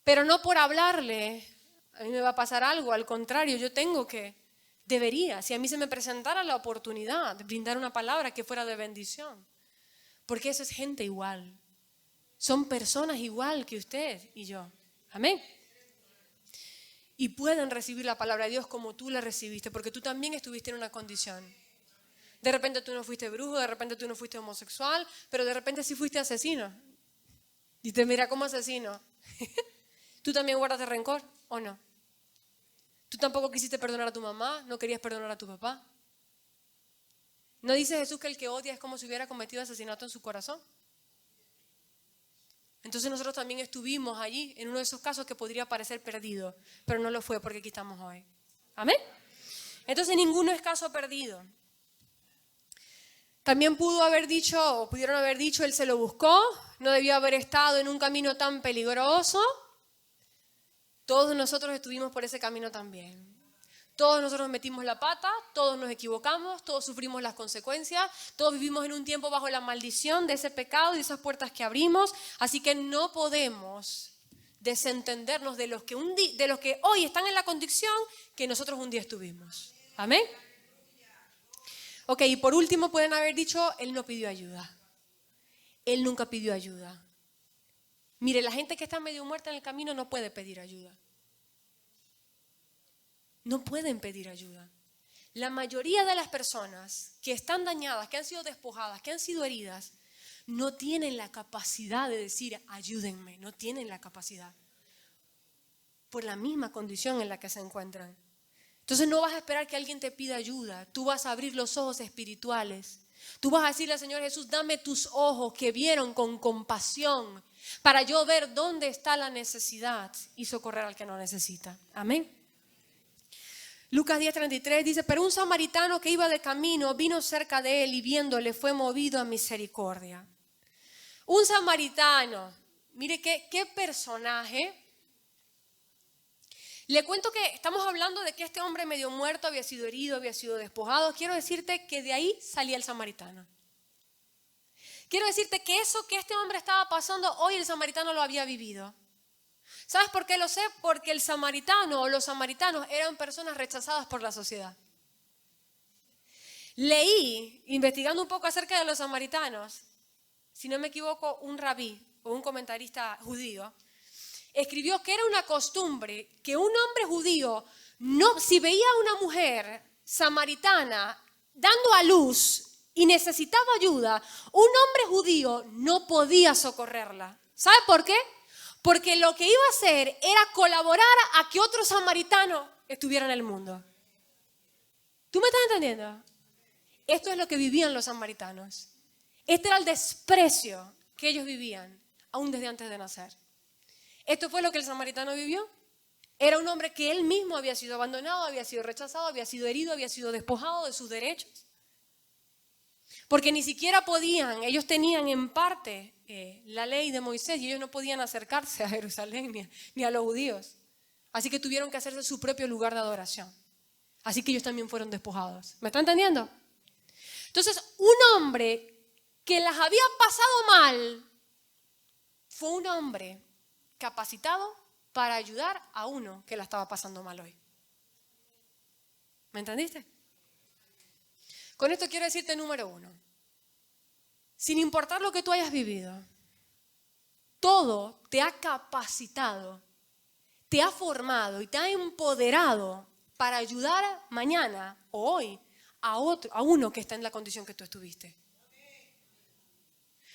Pero no por hablarle, a mí me va a pasar algo, al contrario, debería, si a mí se me presentara la oportunidad de brindar una palabra que fuera de bendición, porque eso es gente igual, son personas igual que usted y yo, amén. Y pueden recibir la palabra de Dios como tú la recibiste, porque tú también estuviste en una condición. De repente tú no fuiste brujo, de repente tú no fuiste homosexual, pero de repente sí fuiste asesino. Y te mira como asesino. ¿Tú también guardas rencor o no? ¿Tú tampoco quisiste perdonar a tu mamá? ¿No querías perdonar a tu papá? ¿No dice Jesús que el que odia es como si hubiera cometido asesinato en su corazón? Entonces nosotros también estuvimos allí en uno de esos casos que podría parecer perdido, pero no lo fue porque aquí estamos hoy. ¿Amén? Entonces ninguno es caso perdido. También pudieron haber dicho, él se lo buscó, no debió haber estado en un camino tan peligroso. Todos nosotros estuvimos por ese camino también. Todos nosotros metimos la pata, todos nos equivocamos, todos sufrimos las consecuencias, todos vivimos en un tiempo bajo la maldición de ese pecado y de esas puertas que abrimos. Así que no podemos desentendernos de los que hoy están en la condición que nosotros un día estuvimos. Amén. Ok, y por último pueden haber dicho, él no pidió ayuda. Él nunca pidió ayuda. Mire, la gente que está medio muerta en el camino no puede pedir ayuda. No pueden pedir ayuda. La mayoría de las personas que están dañadas, que han sido despojadas, que han sido heridas, no tienen la capacidad de decir, ayúdenme, no tienen la capacidad. Por la misma condición en la que se encuentran. Entonces no vas a esperar que alguien te pida ayuda, tú vas a abrir los ojos espirituales. Tú vas a decirle al Señor Jesús, dame tus ojos que vieron con compasión para yo ver dónde está la necesidad y socorrer al que no necesita. Amén. Lucas 10:33 dice, pero un samaritano que iba de camino vino cerca de él y viéndole fue movido a misericordia. Un samaritano, mire qué personaje. Le cuento que estamos hablando de que este hombre medio muerto había sido herido, había sido despojado. Quiero decirte que de ahí salía el samaritano. Quiero decirte que eso que este hombre estaba pasando, hoy el samaritano lo había vivido. ¿Sabes por qué lo sé? Porque el samaritano o los samaritanos eran personas rechazadas por la sociedad. Leí, investigando un poco acerca de los samaritanos, si no me equivoco, un rabí o un comentarista judío, escribió que era una costumbre que un hombre judío, si veía a una mujer samaritana dando a luz y necesitaba ayuda, un hombre judío no podía socorrerla. ¿Sabe por qué? Porque lo que iba a hacer era colaborar a que otro samaritano estuviera en el mundo. ¿Tú me estás entendiendo? Esto es lo que vivían los samaritanos. Este era el desprecio que ellos vivían, aún desde antes de nacer. Esto fue lo que el samaritano vivió. Era un hombre que él mismo había sido abandonado, había sido rechazado, había sido herido, había sido despojado de sus derechos. Porque ni siquiera podían, ellos tenían en parte la ley de Moisés y ellos no podían acercarse a Jerusalén ni a los judíos. Así que tuvieron que hacerse su propio lugar de adoración. Así que ellos también fueron despojados. ¿Me está entendiendo? Entonces, un hombre que las había pasado mal, fue un hombre capacitado para ayudar a uno que la estaba pasando mal hoy. ¿Me entendiste? Con esto quiero decirte número 1. Sin importar lo que tú hayas vivido, todo te ha capacitado, te ha formado y te ha empoderado para ayudar mañana o hoy a uno que está en la condición que tú estuviste.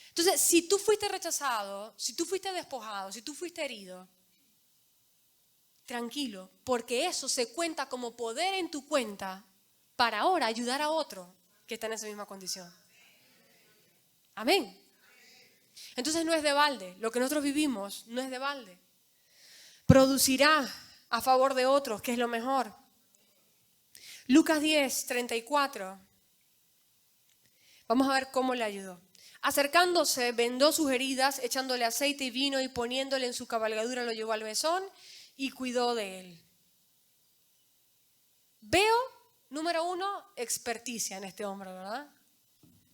Entonces, si tú fuiste rechazado, si tú fuiste despojado, si tú fuiste herido, tranquilo, porque eso se cuenta como poder en tu cuenta para ahora ayudar a otro que está en esa misma condición. Amén. Entonces no es de balde, lo que nosotros vivimos no es de balde. Producirá a favor de otros, que es lo mejor. Lucas 10, 34. Vamos a ver cómo le ayudó. Acercándose, vendó sus heridas, echándole aceite y vino y poniéndole en su cabalgadura lo llevó al mesón y cuidó de él. Veo, número 1, experticia en este hombre, ¿verdad?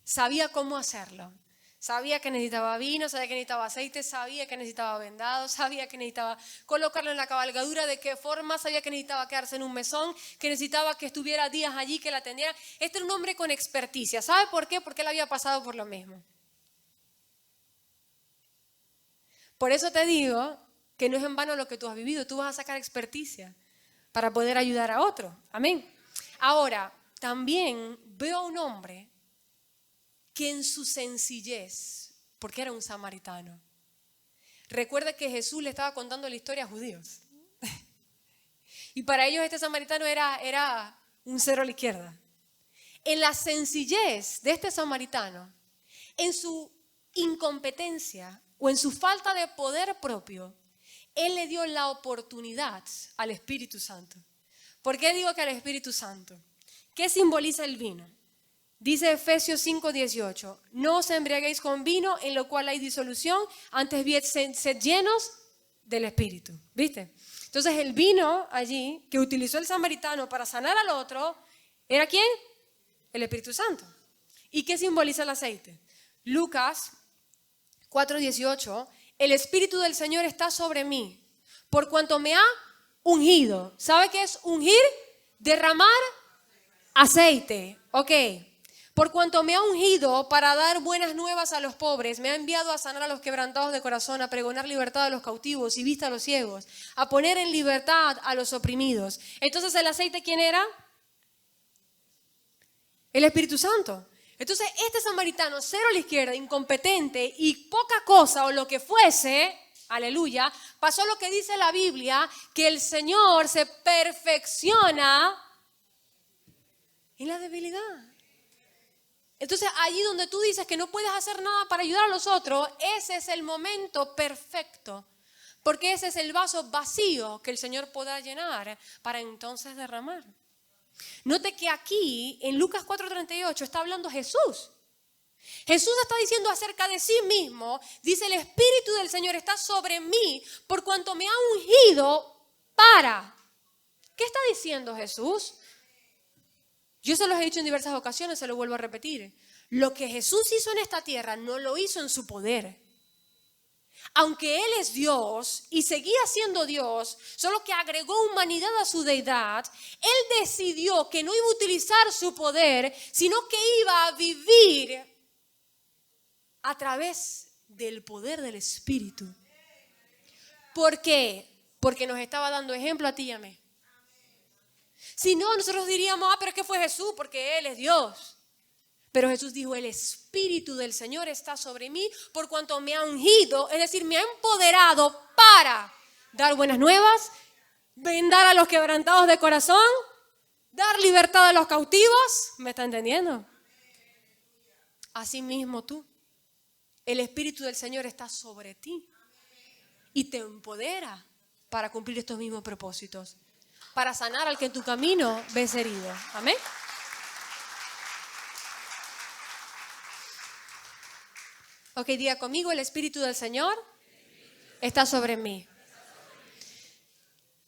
Sabía cómo hacerlo. Sabía que necesitaba vino, sabía que necesitaba aceite, sabía que necesitaba vendado, sabía que necesitaba colocarlo en la cabalgadura, de qué forma, sabía que necesitaba quedarse en un mesón, que necesitaba que estuviera días allí, que la atendiera. Este era un hombre con experticia. ¿Sabe por qué? Porque él había pasado por lo mismo. Por eso te digo que no es en vano lo que tú has vivido, tú vas a sacar experticia para poder ayudar a otro. Amén. Ahora, también veo a un hombre que en su sencillez, porque era un samaritano, recuerda que Jesús le estaba contando la historia a judíos. Y para ellos este samaritano era un cero a la izquierda. En la sencillez de este samaritano, en su incompetencia o en su falta de poder propio, él le dio la oportunidad al Espíritu Santo. ¿Por qué digo que al Espíritu Santo? ¿Qué simboliza el vino? Dice Efesios 5:18, no os embriaguéis con vino en lo cual hay disolución, antes bien sed llenos del Espíritu. ¿Viste? Entonces el vino allí que utilizó el samaritano para sanar al otro, ¿era quién? El Espíritu Santo. ¿Y qué simboliza el aceite? Lucas 4:18, el Espíritu del Señor está sobre mí, por cuanto me ha ungido. ¿Sabe qué es ungir? Derramar aceite. Ok. Por cuanto me ha ungido para dar buenas nuevas a los pobres, me ha enviado a sanar a los quebrantados de corazón, a pregonar libertad a los cautivos y vista a los ciegos, a poner en libertad a los oprimidos. Entonces, ¿el aceite quién era? El Espíritu Santo. Entonces, este samaritano, cero a la izquierda, incompetente y poca cosa o lo que fuese, aleluya, pasó lo que dice la Biblia, que el Señor se perfecciona en la debilidad. Entonces, allí donde tú dices que no puedes hacer nada para ayudar a los otros, ese es el momento perfecto. Porque ese es el vaso vacío que el Señor podrá llenar para entonces derramar. Note que aquí, en Lucas 4:38, está hablando Jesús. Jesús está diciendo acerca de sí mismo, dice, el Espíritu del Señor está sobre mí por cuanto me ha ungido para. ¿Qué está diciendo Jesús? Yo se los he dicho en diversas ocasiones, se lo vuelvo a repetir. Lo que Jesús hizo en esta tierra no lo hizo en su poder. Aunque Él es Dios y seguía siendo Dios, solo que agregó humanidad a su deidad, Él decidió que no iba a utilizar su poder, sino que iba a vivir a través del poder del Espíritu. ¿Por qué? Porque nos estaba dando ejemplo a ti y a mí. Si no, nosotros diríamos, pero es que fue Jesús, porque Él es Dios. Pero Jesús dijo, el Espíritu del Señor está sobre mí por cuanto me ha ungido, es decir, me ha empoderado para dar buenas nuevas, vendar a los quebrantados de corazón, dar libertad a los cautivos. ¿Me está entendiendo? Así mismo tú, el Espíritu del Señor está sobre ti y te empodera para cumplir estos mismos propósitos, para sanar al que en tu camino ves herido. Amén. Ok, diga conmigo, el Espíritu del Señor está sobre mí.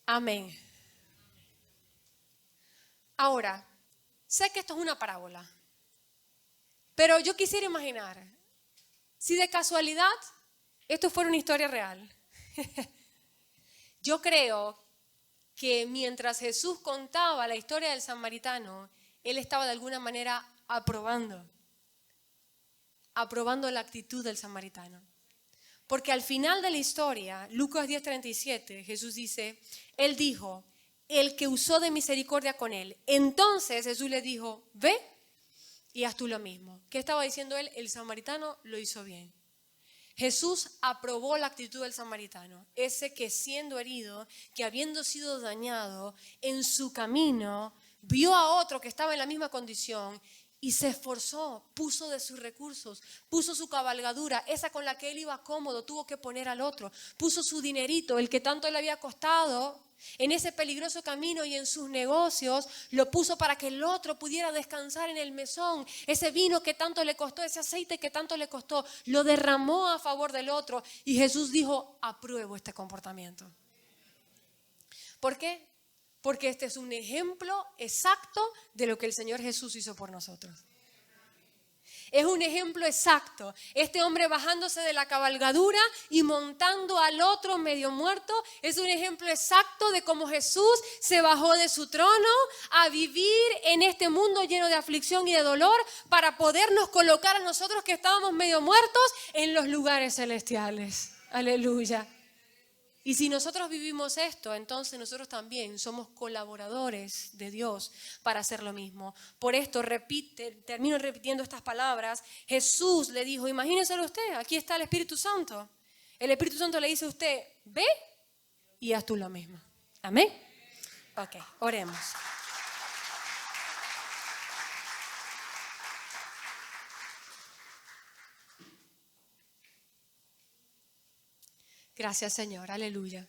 Amén. Ahora, sé que esto es una parábola, pero yo quisiera imaginar Si de casualidad esto fuera una historia real, yo creo que mientras Jesús contaba la historia del samaritano, Él estaba de alguna manera aprobando la actitud del samaritano. Porque al final de la historia, Lucas 10:37, Jesús dice, Él dijo, el que usó de misericordia con él. Entonces Jesús le dijo, ve y haz tú lo mismo. ¿Qué estaba diciendo él? El samaritano lo hizo bien. Jesús aprobó la actitud del samaritano, ese que siendo herido, que habiendo sido dañado, en su camino vio a otro que estaba en la misma condición y se esforzó, puso de sus recursos, puso su cabalgadura, esa con la que él iba cómodo, tuvo que poner al otro, puso su dinerito, el que tanto le había costado, en ese peligroso camino y en sus negocios, lo puso para que el otro pudiera descansar en el mesón. Ese vino que tanto le costó, ese aceite que tanto le costó, lo derramó a favor del otro. Y Jesús dijo, apruebo este comportamiento. ¿Por qué? Porque este es un ejemplo exacto de lo que el Señor Jesús hizo por nosotros. Es un ejemplo exacto. Este hombre bajándose de la cabalgadura y montando al otro medio muerto es un ejemplo exacto de cómo Jesús se bajó de su trono a vivir en este mundo lleno de aflicción y de dolor para podernos colocar a nosotros que estábamos medio muertos en los lugares celestiales. Aleluya. Y si nosotros vivimos esto, entonces nosotros también somos colaboradores de Dios para hacer lo mismo. Por esto termino repitiendo estas palabras. Jesús le dijo, imagínenselo usted, aquí está el Espíritu Santo. El Espíritu Santo le dice a usted, ve y haz tú lo mismo. ¿Amén? Ok, oremos. Gracias, Señor. Aleluya.